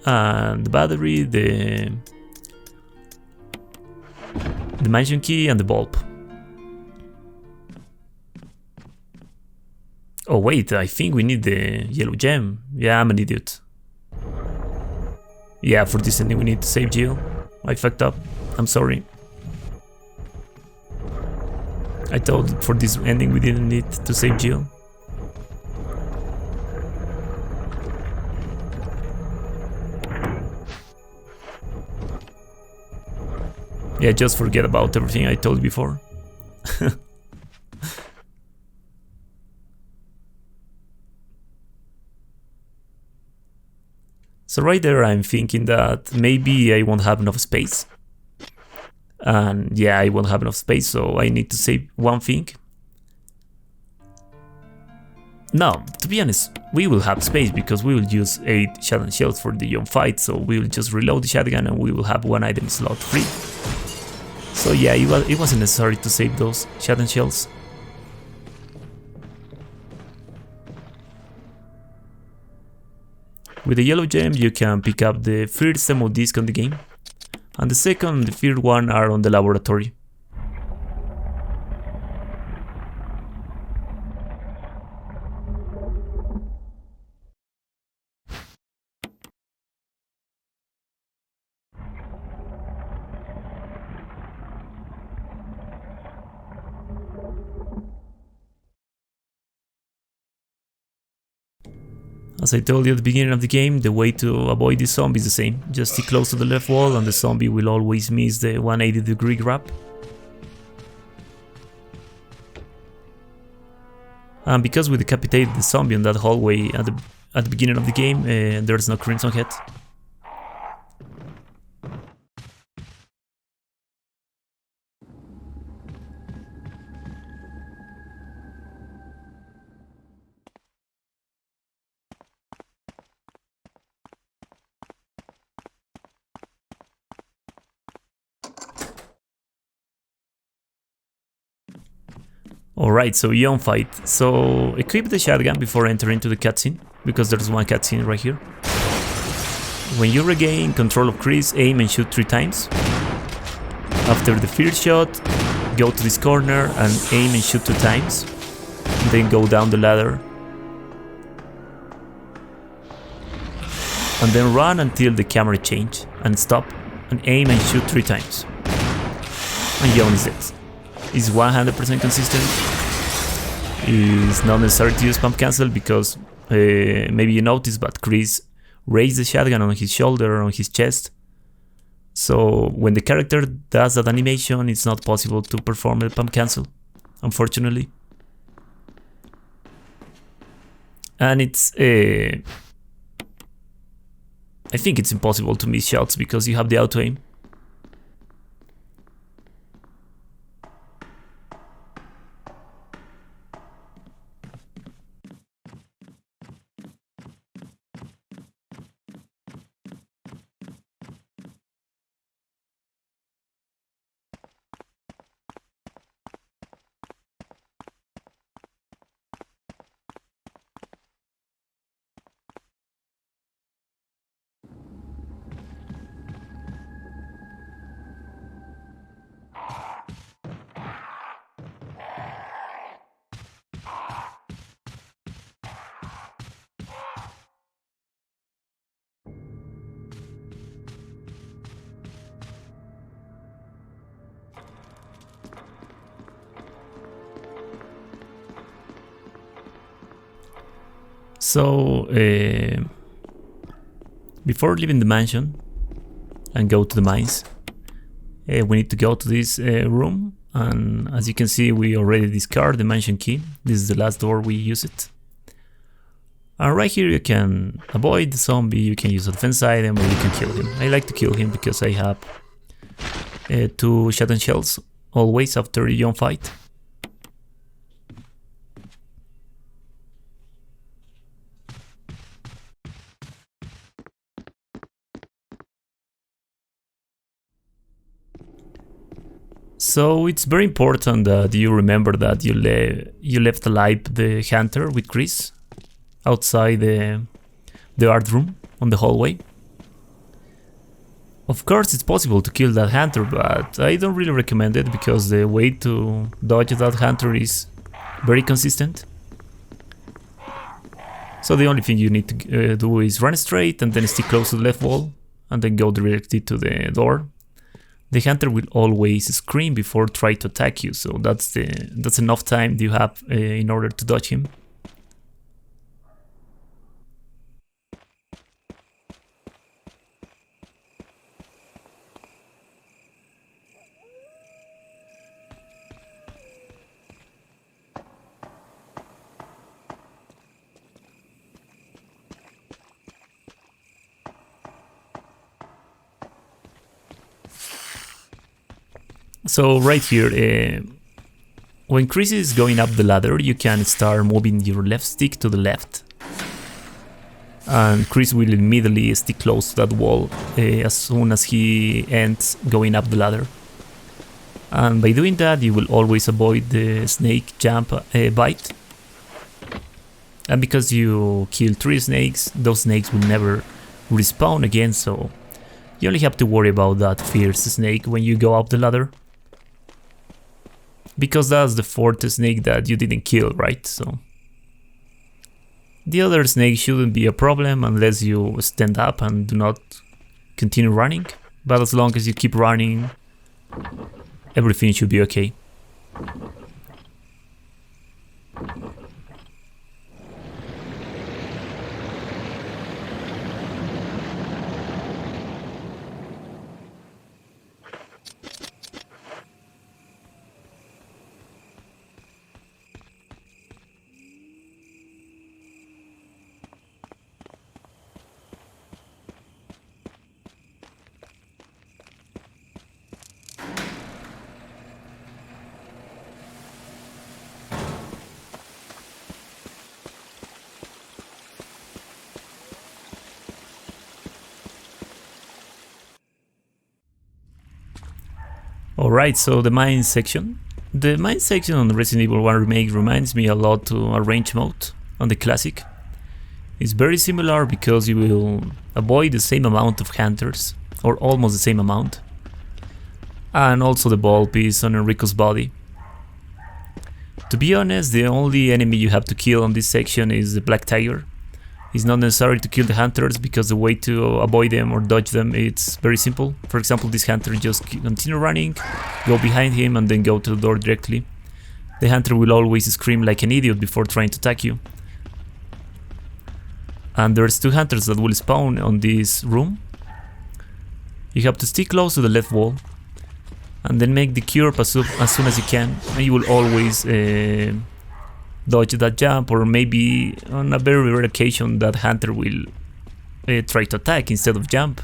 S1: and the battery, the mansion key, and the bulb. Oh wait, I think we need the yellow gem. Yeah, I'm an idiot. Yeah, for this ending we need to save Jill. I fucked up. I'm sorry. I thought for this ending we didn't need to save Jill. Yeah, just forget about everything I told you before. So right there I'm thinking that maybe I won't have enough space. And yeah, I won't have enough space, so I need to save one thing. No, to be honest, we will have space because we will use 8 shotgun shells for the Yawn fight, so we will just reload the shotgun and we will have one item slot free. So yeah, it wasn't necessary to save those shotgun shells. With the yellow gem you can pick up the first ammo disc on the game, and the second and the third one are on the laboratory. As I told you at the beginning of the game, the way to avoid this zombie is the same. Just stick close to the left wall and the zombie will always miss the 180-degree grab. And because we decapitated the zombie in that hallway at the beginning of the game, there's no crimson head. Alright, so Yawn fight. So equip the shotgun before entering into the cutscene, because there's one cutscene right here. When you regain control of Chris, aim and shoot 3 times. After the first shot, go to this corner and aim and shoot 2 times. Then go down the ladder. And then run until the camera change and stop and aim and shoot 3 times. And Yawn is dead. Is 100% consistent. It's not necessary to use pump cancel because maybe you noticed, but Chris raised the shotgun on his shoulder or on his chest. So when the character does that animation, it's not possible to perform the pump cancel, unfortunately. And it's I think it's impossible to miss shots because you have the auto aim. So before leaving the mansion and go to the mines, we need to go to this room, and as you can see we already discard the mansion key. This is the last door we use it. And right here you can avoid the zombie, you can use a defense item, or you can kill him. I like to kill him because I have 2 shotgun shells always after a Yawn fight. So it's very important that you remember that you left alive the hunter with Chris outside the art room on the hallway. Of course it's possible to kill that hunter, but I don't really recommend it because the way to dodge that hunter is very consistent. So the only thing you need to do is run straight and then stick close to the left wall and then go directly to the door. The hunter will always scream before trying to attack you, so that's enough time you have in order to dodge him. So right here, when Chris is going up the ladder, you can start moving your left stick to the left. And Chris will immediately stick close to that wall as soon as he ends going up the ladder. And by doing that, you will always avoid the snake jump bite. And because you kill 3 snakes, those snakes will never respawn again, so you only have to worry about that fierce snake when you go up the ladder. Because that's the 4th snake that you didn't kill, right? So the other snake shouldn't be a problem unless you stand up and do not continue running. But as long as you keep running, everything should be okay. Alright, so the mine section. The main section on Resident Evil 1 Remake reminds me a lot to a range mode on the classic. It's very similar because you will avoid the same amount of hunters, or almost the same amount. And also the bulb is on Enrico's body. To be honest, the only enemy you have to kill on this section is the Black Tiger. It's not necessary to kill the hunters because the way to avoid them or dodge them it's very simple. For example, this hunter just continue running, go behind him and then go to the door directly. The hunter will always scream like an idiot before trying to attack you. And there's 2 hunters that will spawn on this room. You have to stick close to the left wall and then make the cure as soon as you can, and you will always dodge that jump, or maybe on a very rare occasion that hunter will try to attack instead of jump,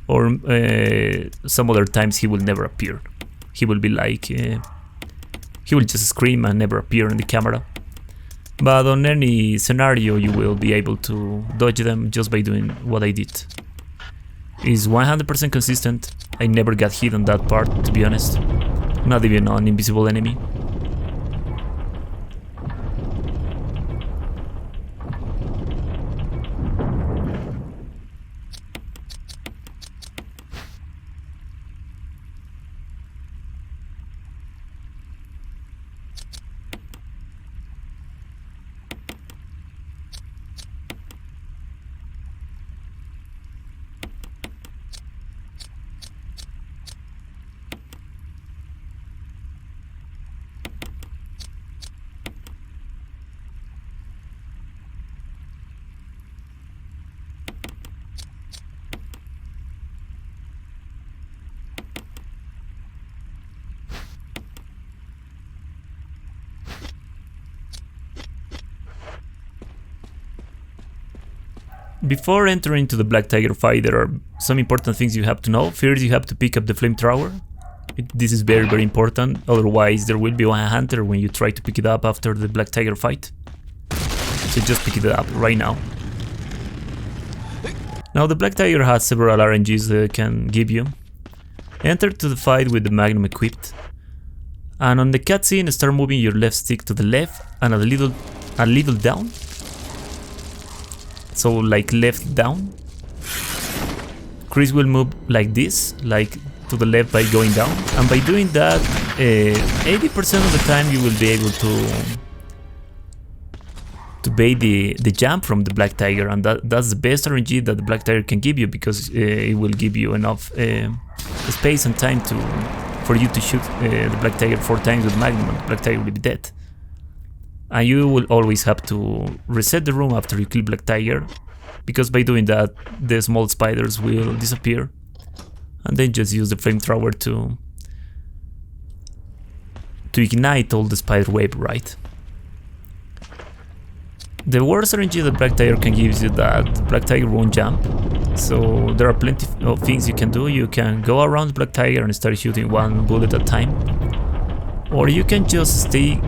S1: or some other times he will never appear. He will be like he will just scream and never appear in the camera. But on any scenario you will be able to dodge them just by doing what I did. It's 100% consistent. I never got hit on that part, to be honest. Not even on invisible enemy. Before entering into the Black Tiger fight, there are some important things you have to know. First, you have to pick up the flamethrower. This is very important, otherwise there will be one hunter when you try to pick it up after the Black Tiger fight. So just pick it up right now. Now the Black Tiger has several RNGs that it can give you. Enter to the fight with the Magnum equipped. And on the cutscene, start moving your left stick to the left and a little down. So like left down. Chris will move like this, like to the left by going down, and by doing that 80% of the time you will be able to bait the jump from the Black Tiger, and that's the best RNG that the Black Tiger can give you, because it will give you enough space and time for you to shoot the Black Tiger 4 times with Magnum, and the Black Tiger will be dead. And you will always have to reset the room after you kill Black Tiger, because by doing that the small spiders will disappear, and then just use the flamethrower to ignite all the spider web, right? The worst RNG that Black Tiger can give is that Black Tiger won't jump, so there are plenty of things you can do. You can go around Black Tiger and start shooting one bullet at a time, or you can just stay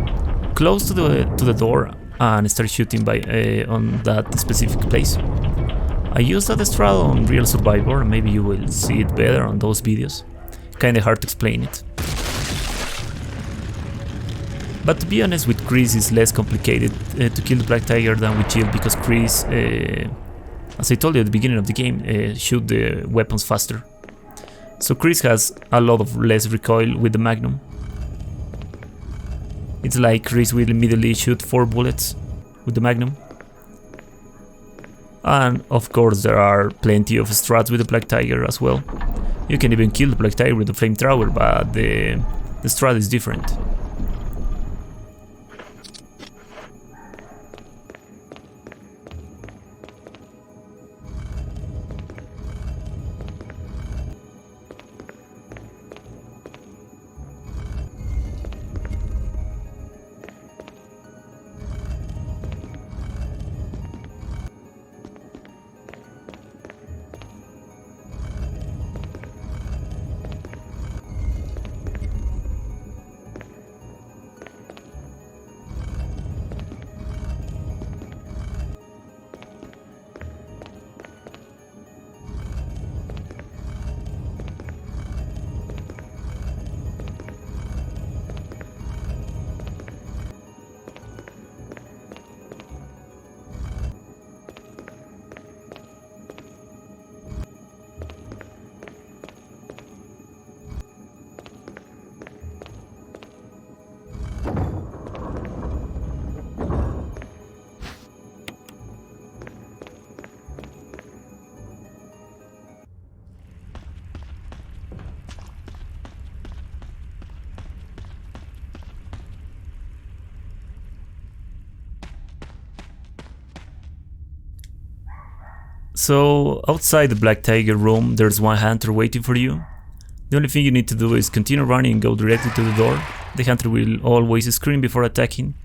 S1: close to the door and start shooting by on that specific place. I used that strat on Real Survivor, maybe you will see it better on those videos. Kinda hard to explain it. But to be honest, with Chris it's less complicated to kill the Black Tiger than with Jill, because Chris, as I told you at the beginning of the game, shoot the weapons faster. So Chris has a lot of less recoil with the Magnum. It's like Chris will immediately shoot 4 bullets with the Magnum. And of course there are plenty of strats with the Black Tiger as well. You can even kill the Black Tiger with the flamethrower, but the strat is different. So outside the Black Tiger room there's one hunter waiting for you. The only thing you need to do is continue running and go directly to the door. The hunter will always scream before attacking.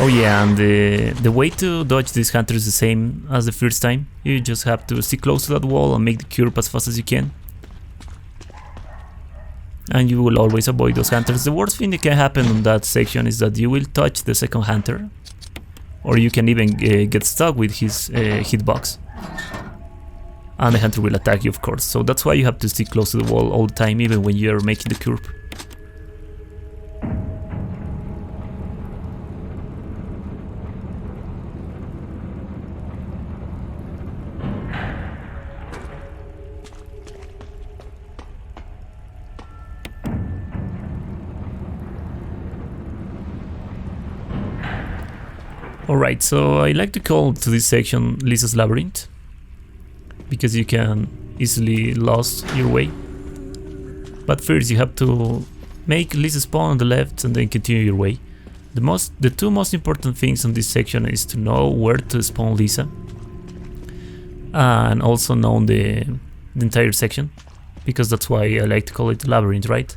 S1: Oh yeah, and the way to dodge this hunter is the same as the first time. You just have to stick close to that wall and make the curve as fast as you can. And you will always avoid those hunters. The worst thing that can happen on that section is that you will touch the second hunter. Or you can even get stuck with his hitbox. And the hunter will attack you, of course. So that's why you have to stick close to the wall all the time, even when you are making the curve. Alright, so I like to call to this section Lisa's Labyrinth, because you can easily lose your way. But first you have to make Lisa spawn on the left and then continue your way. The two most important things on this section is to know where to spawn Lisa, and also know the entire section, because that's why I like to call it Labyrinth, right?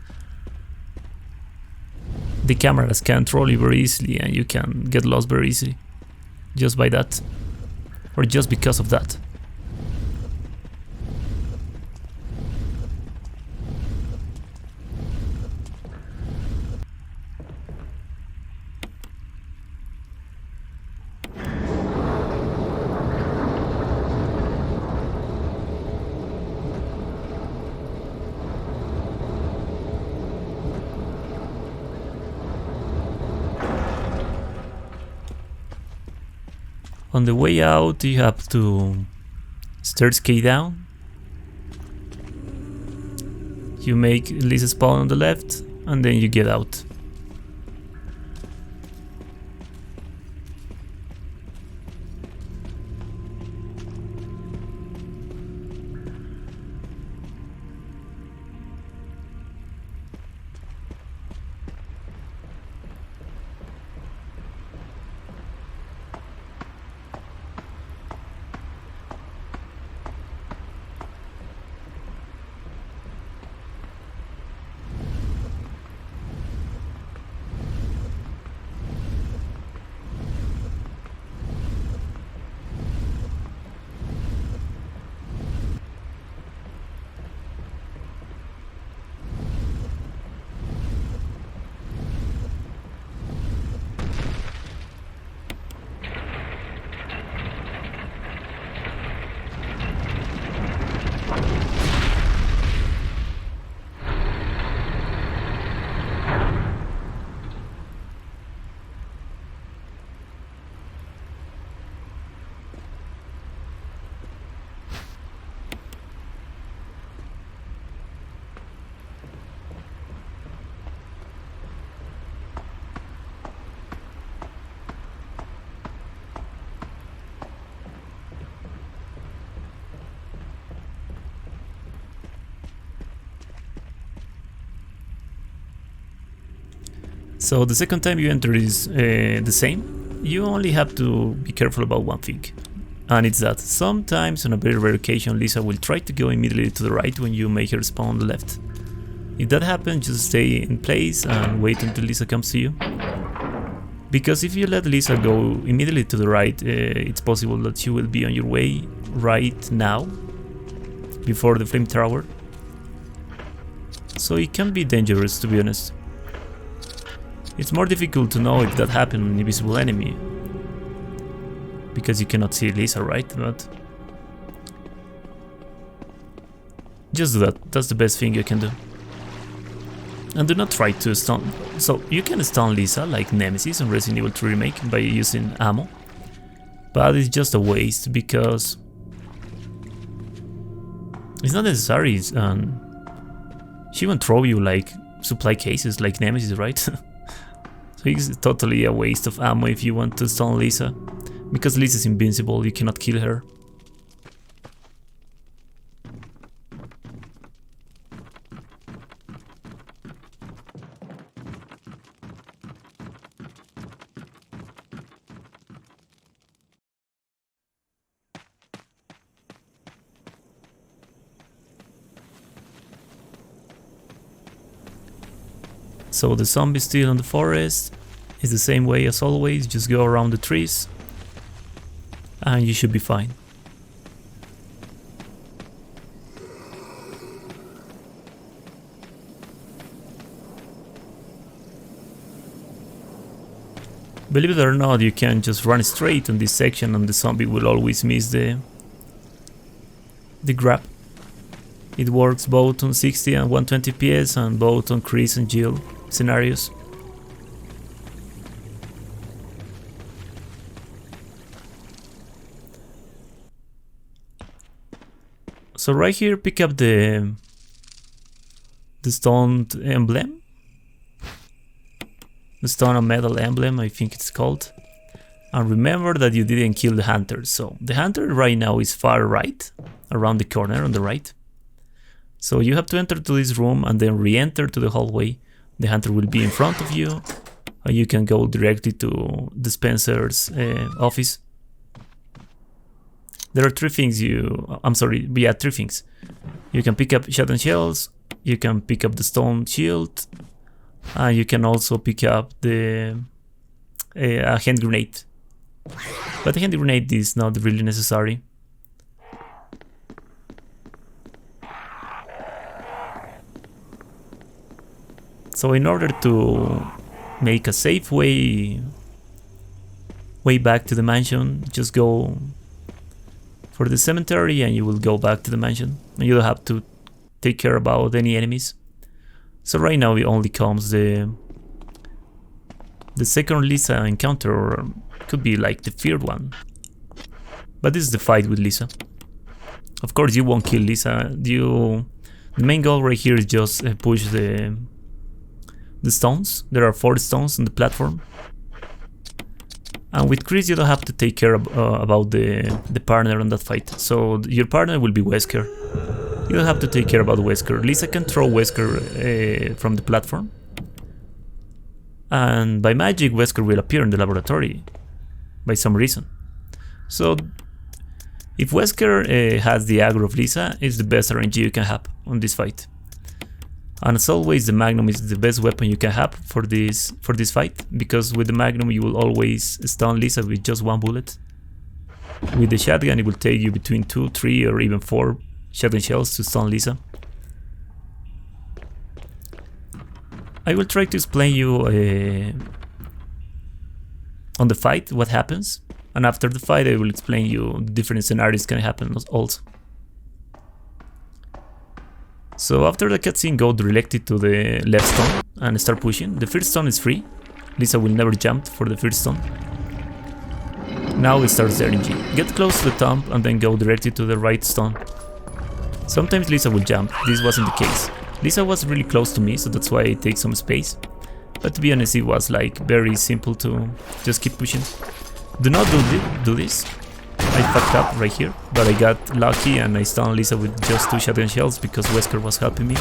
S1: The cameras can troll you very easily and you can get lost very easily just by that, or just because of that. On the way out you have to stairs key down. You make Lisa spawn on the left and then you get out. So the second time you enter is the same. You only have to be careful about one thing, and it's that sometimes on a very rare occasion Lisa will try to go immediately to the right when you make her spawn on the left. If that happens, just stay in place and wait until Lisa comes to you. Because if you let Lisa go immediately to the right, it's possible that she will be on your way right now, before the flame tower. So it can be dangerous, to be honest. It's more difficult to know if that happened on an invisible enemy, because you cannot see Lisa, right? But just do that. That's the best thing you can do. And do not try to stun. So you can stun Lisa like Nemesis on Resident Evil 3 Remake by using ammo, but it's just a waste because it's not necessary, and she won't throw you like supply cases like Nemesis, right? So it's totally a waste of ammo if you want to stun Lisa, because Lisa's invincible, you cannot kill her. So the zombie still in the forest. It's the same way as always, just go around the trees and you should be fine. Believe it or not, you can just run straight on this section and the zombie will always miss the grab. It works both on 60 and 120 FPS and both on Chris and Jill scenarios. So right here, pick up the stone emblem. The stone and metal emblem, I think it's called. And remember that you didn't kill the hunter. So the hunter right now is far right, around the corner on the right. So you have to enter to this room and then re-enter to the hallway. The hunter will be in front of you. And you can go directly to the Spencer's office. There are three things three things. You can pick up shotgun shells, you can pick up the stone shield, and you can also pick up a hand grenade. But the hand grenade is not really necessary. So in order to make a safe way back to the mansion, just go for the cemetery and you will go back to the mansion. And you don't have to take care about any enemies. So right now it only comes the second Lisa encounter, or could be like the third one. But this is the fight with Lisa. Of course you won't kill Lisa. The main goal right here is just push the stones. There are 4 stones on the platform. And with Chris you don't have to take care about the partner on that fight. So your partner will be Wesker. You don't have to take care about Wesker. Lisa can throw Wesker from the platform. And by magic Wesker will appear in the laboratory. By some reason. So if Wesker has the aggro of Lisa, it's the best RNG you can have on this fight. And as always, the Magnum is the best weapon you can have for this fight, because with the Magnum you will always stun Lisa with just 1 bullet. With the shotgun it will take you between 2, 3 or even 4 shotgun shells to stun Lisa. I will try to explain you on the fight what happens, and after the fight I will explain you the different scenarios can happen also. So after the cutscene, go directly to the left stone and start pushing. The first stone is free. Lisa will never jump for the first stone. Now it starts the RNG. Get close to the tomb and then go directly to the right stone. Sometimes Lisa will jump. This wasn't the case. Lisa was really close to me, so that's why I take some space. But to be honest, it was like very simple to just keep pushing. Do not do this. I fucked up right here, but I got lucky and I stunned Lisa with just 2 shotgun shells because Wesker was helping me.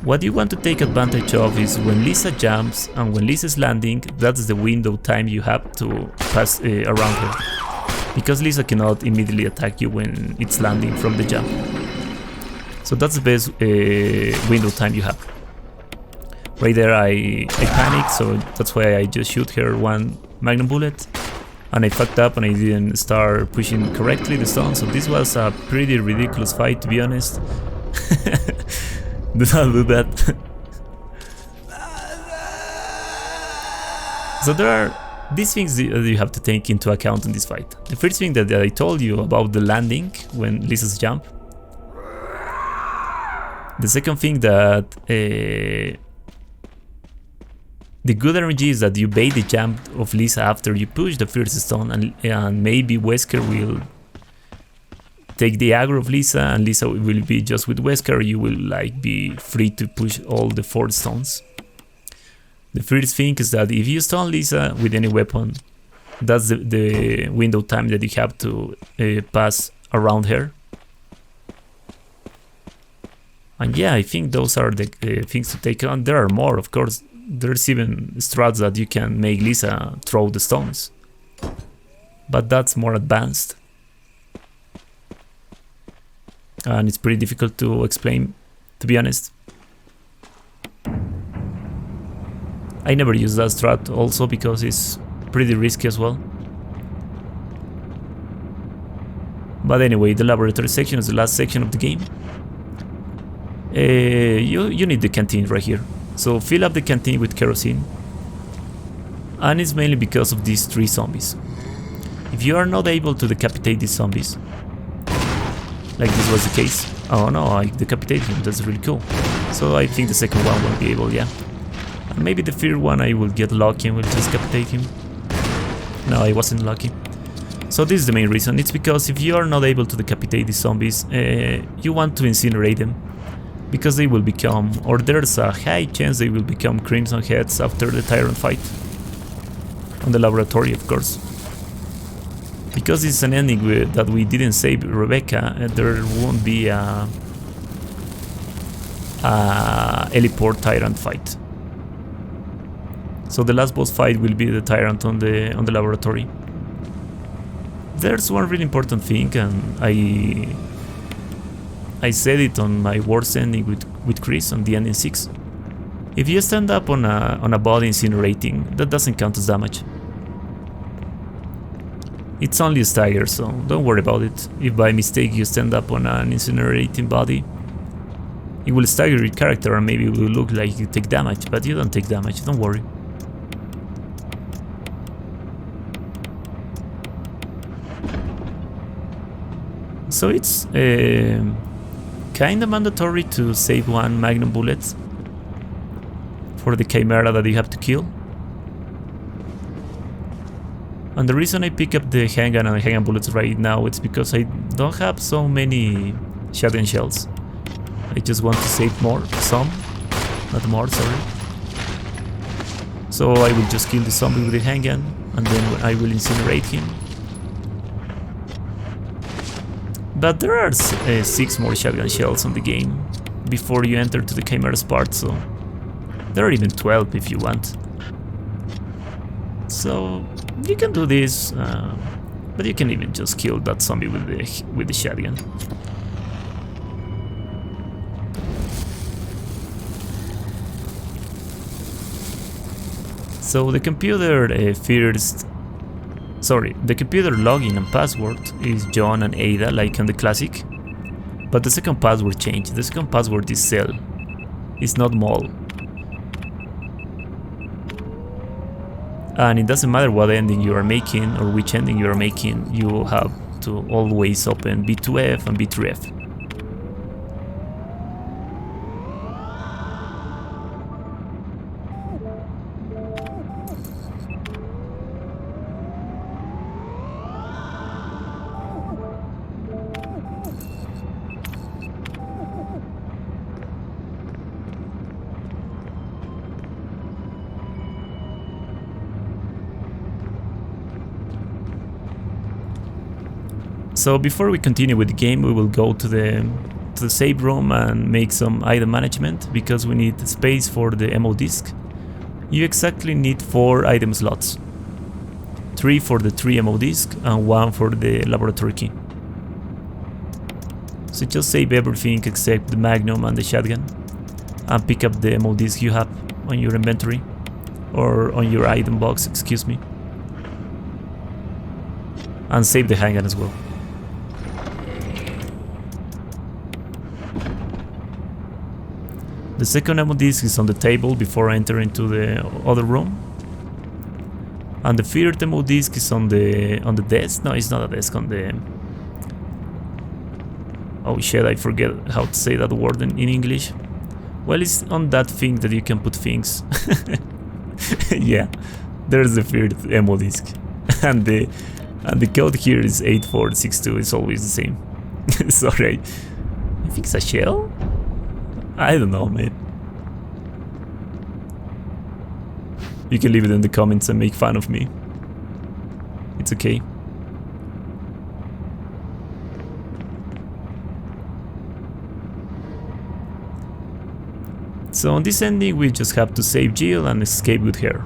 S1: What you want to take advantage of is when Lisa jumps and when Lisa's landing, that's the window time you have to pass around her. Because Lisa cannot immediately attack you when it's landing from the jump. So that's the best window time you have. Right there I panicked, so that's why I just shoot her 1 magnum bullet. And I fucked up and I didn't start pushing correctly the stone, so this was a pretty ridiculous fight, to be honest. Do not do that. So there are these things that you have to take into account in this fight. The first thing that I told you about the landing when Lisa's jump. The second thing that the good RNG is that you bait the jump of Lisa after you push the first stone, and maybe Wesker will take the aggro of Lisa and Lisa will be just with Wesker. You will like be free to push all the 4 stones. The first thing is that if you stun Lisa with any weapon, that's the window time that you have to pass around her. And yeah, I think those are the things to take on. There are more, of course. There's even strats that you can make Lisa throw the stones. But that's more advanced. And it's pretty difficult to explain, to be honest. I never use that strat also because it's pretty risky as well. But anyway, the laboratory section is the last section of the game. You need the canteen right here. So fill up the canteen with kerosene. And it's mainly because of these 3 zombies. If you are not able to decapitate these zombies, like this was the case. Oh no, I decapitated him, that's really cool. So I think the second one won't be able, yeah. And maybe the third one I will get lucky and will just decapitate him. No, I wasn't lucky. So this is the main reason. It's because if you are not able to decapitate these zombies, you want to incinerate them. Because they will become, or there's a high chance they will become Crimson Heads after the Tyrant fight. On the laboratory, of course. Because it's an ending that we didn't save Rebecca, there won't be a heliport Tyrant fight. So the last boss fight will be the Tyrant on the laboratory. There's one really important thing, and I said it on my worst ending with Chris on the ending 6. If you stand up on a body incinerating, that doesn't count as damage. It's only a stagger, so don't worry about it. If by mistake you stand up on an incinerating body, it will stagger your character and maybe it will look like you take damage, but you don't take damage, don't worry. So it's kinda mandatory to save 1 magnum bullet for the chimera that you have to kill. And the reason I pick up the handgun and the handgun bullets right now, it's because I don't have so many shotgun shells. I just want to save some, not more, sorry. So I will just kill the zombie with the handgun, and then I will incinerate him. But there are 6 more shotgun shells on the game before you enter to the Chimeras part, so there are even 12 if you want. So you can do this, but you can even just kill that zombie with the shotgun. So the computer the computer login and password is Yawn and Ada, like on the classic. But the second password changed. The second password is Cell. It's not Mall. And it doesn't matter what ending you are making or which ending you are making, you have to always open B2F and B3F. So before we continue with the game, we will go to the save room and make some item management, because we need space for the MO disk. You exactly need 4 item slots. 3 for the 3 MO disk and 1 for the laboratory key. So just save everything except the magnum and the shotgun, and pick up the MO disk you have on your inventory, or on your item box, excuse me. And save the handgun as well. The second ammo disc is on the table before I enter into the other room. And the third ammo disc is on the desk. No, it's not a desk, on the... Oh shit, I forget how to say that word in English. Well, it's on that thing that you can put things. Yeah, there's the third ammo disc. And the code here is 8462, it's always the same. Sorry, I think it's a shell? I don't know, man. You can leave it in the comments and make fun of me. It's okay. So on this ending we just have to save Jill and escape with her.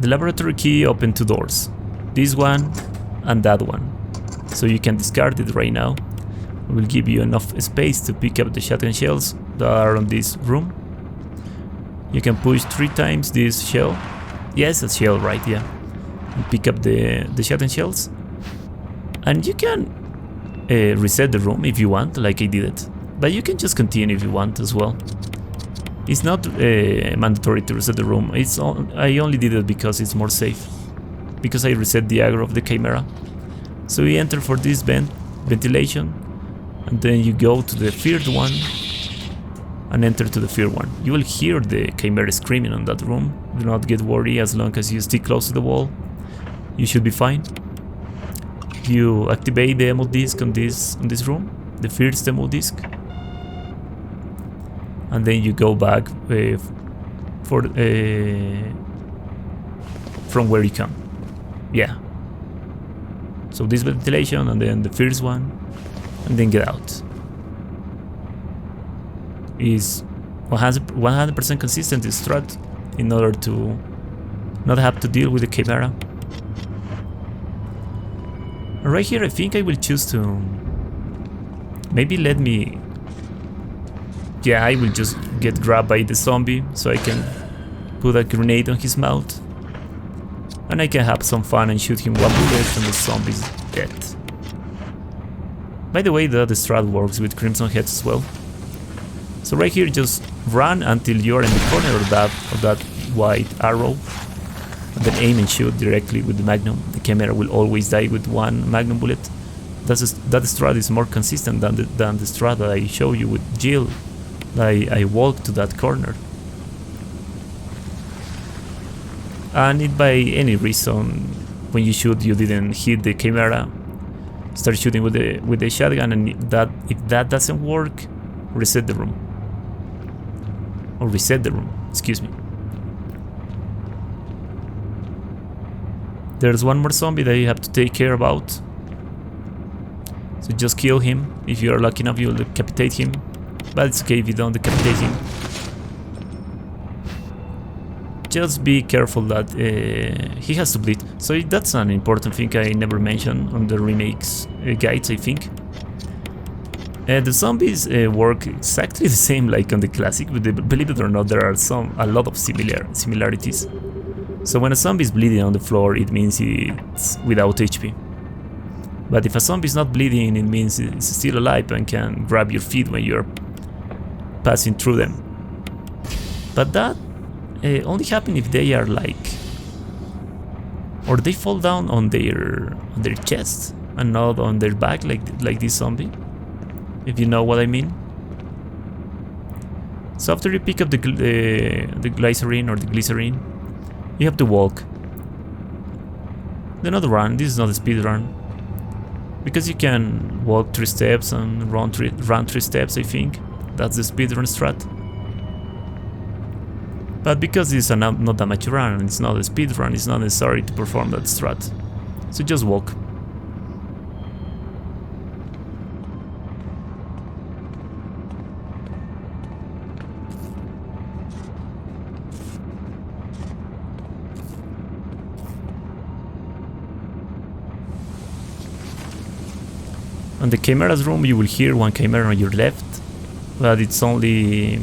S1: The laboratory key opened 2 doors. This one and that one. So you can discard it right now. It will give you enough space to pick up the shotgun shells that are on this room. You can push 3 times this shell. Yes, a shell, right? Yeah. And pick up the shotgun shells. And you can reset the room if you want, like I did it. But you can just continue if you want as well. It's not mandatory to reset the room. I only did it because it's more safe. Because I reset the aggro of the Chimera. So we enter for this ventilation. And then you go to the third one. And enter to the third one. You will hear the Chimera screaming on that room. Do not get worried, as long as you stick close to the wall. You should be fine. You activate the demo disc on this room. The first demo disc. And then you go back from where you come. Yeah. So this ventilation, and then the first one, and then get out. Is 100% consistent strat in order to not have to deal with the Chimera. Right here, I think I will choose to maybe let me. Yeah, I will just get grabbed by the zombie so I can put a grenade on his mouth. And I can have some fun and shoot him 1 bullet and the zombie's dead. By the way, the strat works with Crimson Heads as well. So right here, just run until you're in the corner of that white arrow. And then aim and shoot directly with the Magnum. The Chimera will always die with 1 Magnum bullet. That strat is more consistent than the strat that I show you with Jill. I walked to that corner. And if by any reason when you shoot you didn't hit the Chimera, start shooting with the shotgun, and if that doesn't work, reset the room. Or reset the room, excuse me. There's one more zombie that you have to take care about. So just kill him. If you're lucky enough, you'll decapitate him. But it's okay if you don't decapitate him. Just be careful that he has to bleed. So that's an important thing I never mentioned on the remakes guides, I think. The zombies work exactly the same like on the classic, but believe it or not, there are a lot of similarities. So when a zombie is bleeding on the floor, it means it's without HP. But if a zombie is not bleeding, it means it's still alive and can grab your feet when you're passing through them. But that only happens if they are like, or they fall down on their chest and not on their back like this zombie. If you know what I mean. So after you pick up the glycerine or the glycerine, you have to walk. Do not run. This is not a speed run, because you can walk 3 steps and run 3 steps. I think that's the speedrun strat. But because this is not a mature run, it's not a speed run, it's not necessary to perform that strat. So just walk. On the Chimera's room, you will hear 1 Chimera on your left, but it's only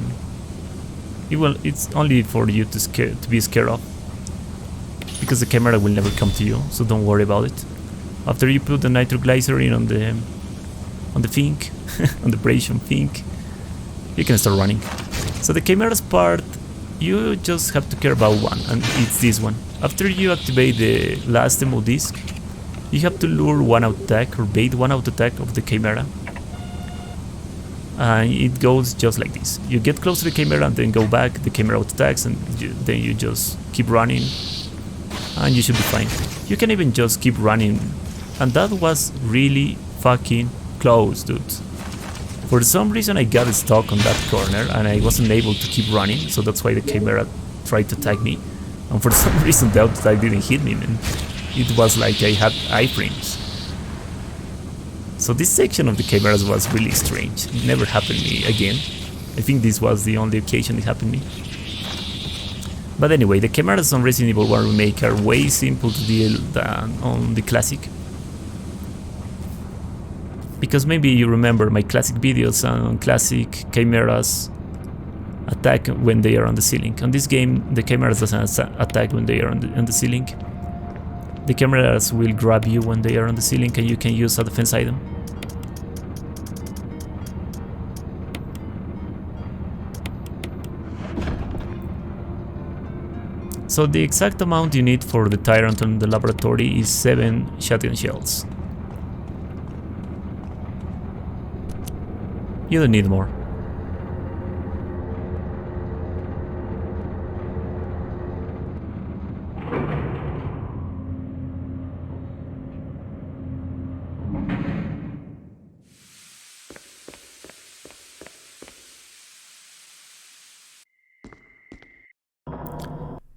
S1: for you to be scared of, because the Chimera will never come to you, so don't worry about it. After you put the nitroglycerin on the thing, on the abrasion thing, you can start running. So the Chimera's part, you just have to care about 1, and it's this one. After you activate the last demo disc, you have to lure 1 out attack or bait 1 out attack of the Chimera. And it goes just like this. You get close to the Chimera and then go back, the Chimera out attacks, and then you just keep running and you should be fine. You can even just keep running, and that was really fucking close, dude. For some reason I got stuck on that corner and I wasn't able to keep running, so that's why the Chimera tried to attack me. And for some reason the out attack didn't hit me, man. It was like I had iframes. So this section of the Chimeras was really strange. It never happened to me again. I think this was the only occasion it happened to me. But anyway, the Chimeras on Resident Evil 1 Remake are way simple to deal than on the classic. Because maybe you remember my classic videos on classic Chimeras. attack when they are on the ceiling. On this game, the Chimeras doesn't attack when they are on the ceiling. The Chimeras will grab you when they are on the ceiling and you can use a defense item. So the exact amount you need for the Tyrant in the laboratory is 7 shotgun shells. You don't need more.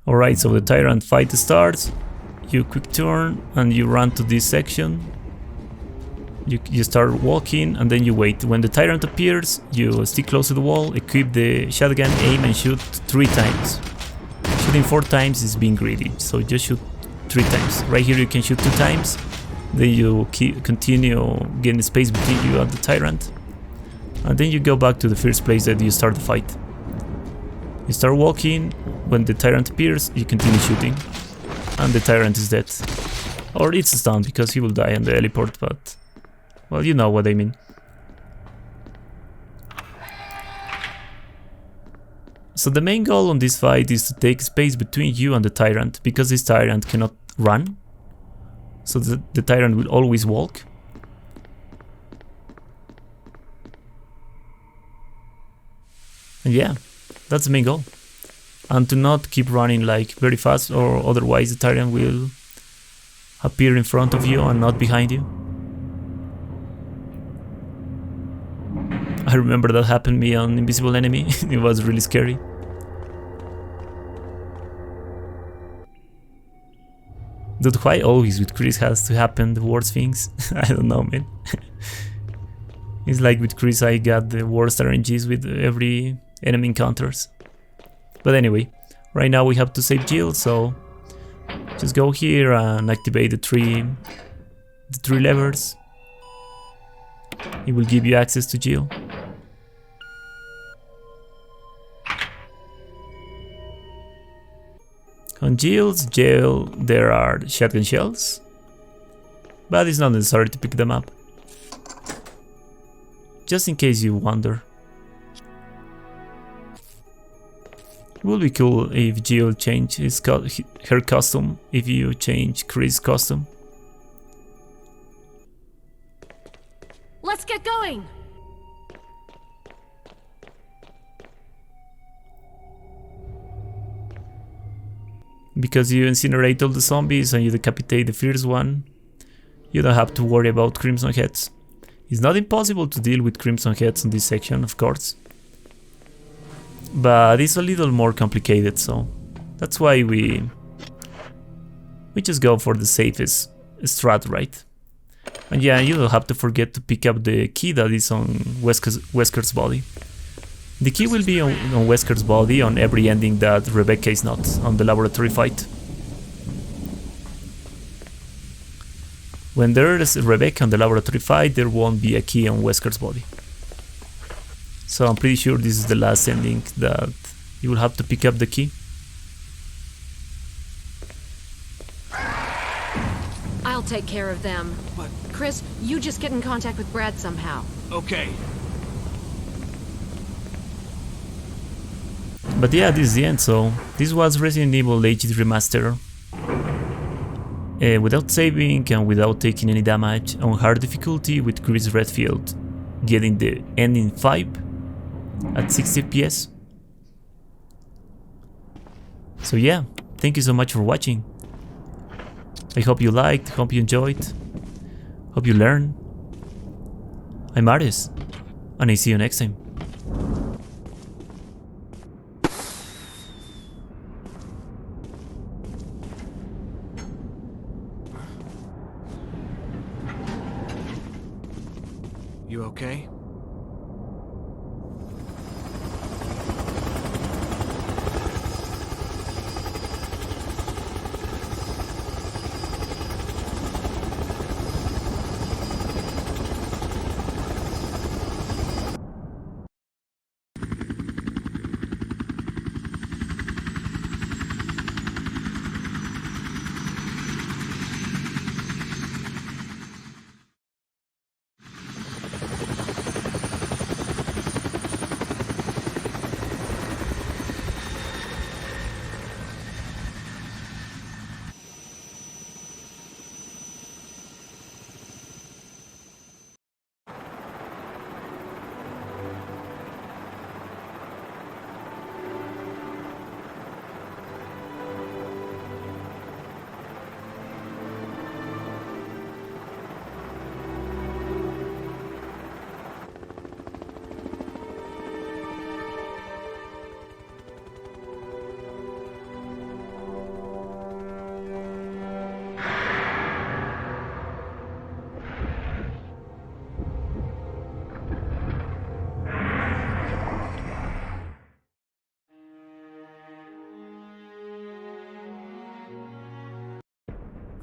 S1: Alright, so the Tyrant fight starts, you quick turn and you run to this section. You start walking and then you wait. When the Tyrant appears, you stick close to the wall, equip the shotgun, aim and shoot 3 times. Shooting 4 times is being greedy, so just shoot 3 times. Right here you can shoot 2 times, then you continue getting space between you and the Tyrant. And then you go back to the first place that you start the fight. You start walking, when the Tyrant appears, you continue shooting, and the Tyrant is dead. Or it's stunned, because he will die on the heliport, but... well, you know what I mean. So the main goal on this fight is to take space between you and the Tyrant, because this Tyrant cannot run. So the Tyrant will always walk. And yeah, that's the main goal. And to not keep running like very fast, or otherwise the Tyrant will appear in front of you and not behind you. I remember that happened to me on Invisible Enemy. It was really scary. Dude, why always with Chris has to happen the worst things? I don't know, man. It's like with Chris I got the worst RNGs with every enemy encounters. But anyway, right now we have to save Jill, so just go here and activate the three levers. It will give you access to Jill. On Jill's jail there are shotgun shells, but it's not necessary to pick them up. Just in case you wonder. It would be cool if Jill changed her costume if you change Chris' costume.
S4: Let's get going!
S1: Because you incinerate all the zombies and you decapitate the first one, you don't have to worry about Crimson Heads. It's not impossible to deal with Crimson Heads in this section, of course. But it's a little more complicated, so that's why we just go for the safest strat, right? And yeah, you don't have to forget to pick up the key that is on Wesker's body. The key will be on Wesker's body on every ending that Rebecca is not, on the laboratory fight. When there is Rebecca on the laboratory fight, there won't be a key on Wesker's body. So I'm pretty sure this is the last ending that you will have to pick up the key.
S4: I'll take care of them.
S2: What?
S4: Chris, you just get in contact with Brad somehow.
S2: Okay.
S1: But yeah, this is the end, so this was Resident Evil HD Remaster. Without saving and without taking any damage, on hard difficulty with Chris Redfield, getting the ending 5 at 60 FPS. So yeah, thank you so much for watching. I hope you liked, hope you enjoyed, hope you learned. I'm Marius, and I see you next time.
S2: You okay?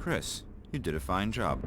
S5: Chris, you did a fine job.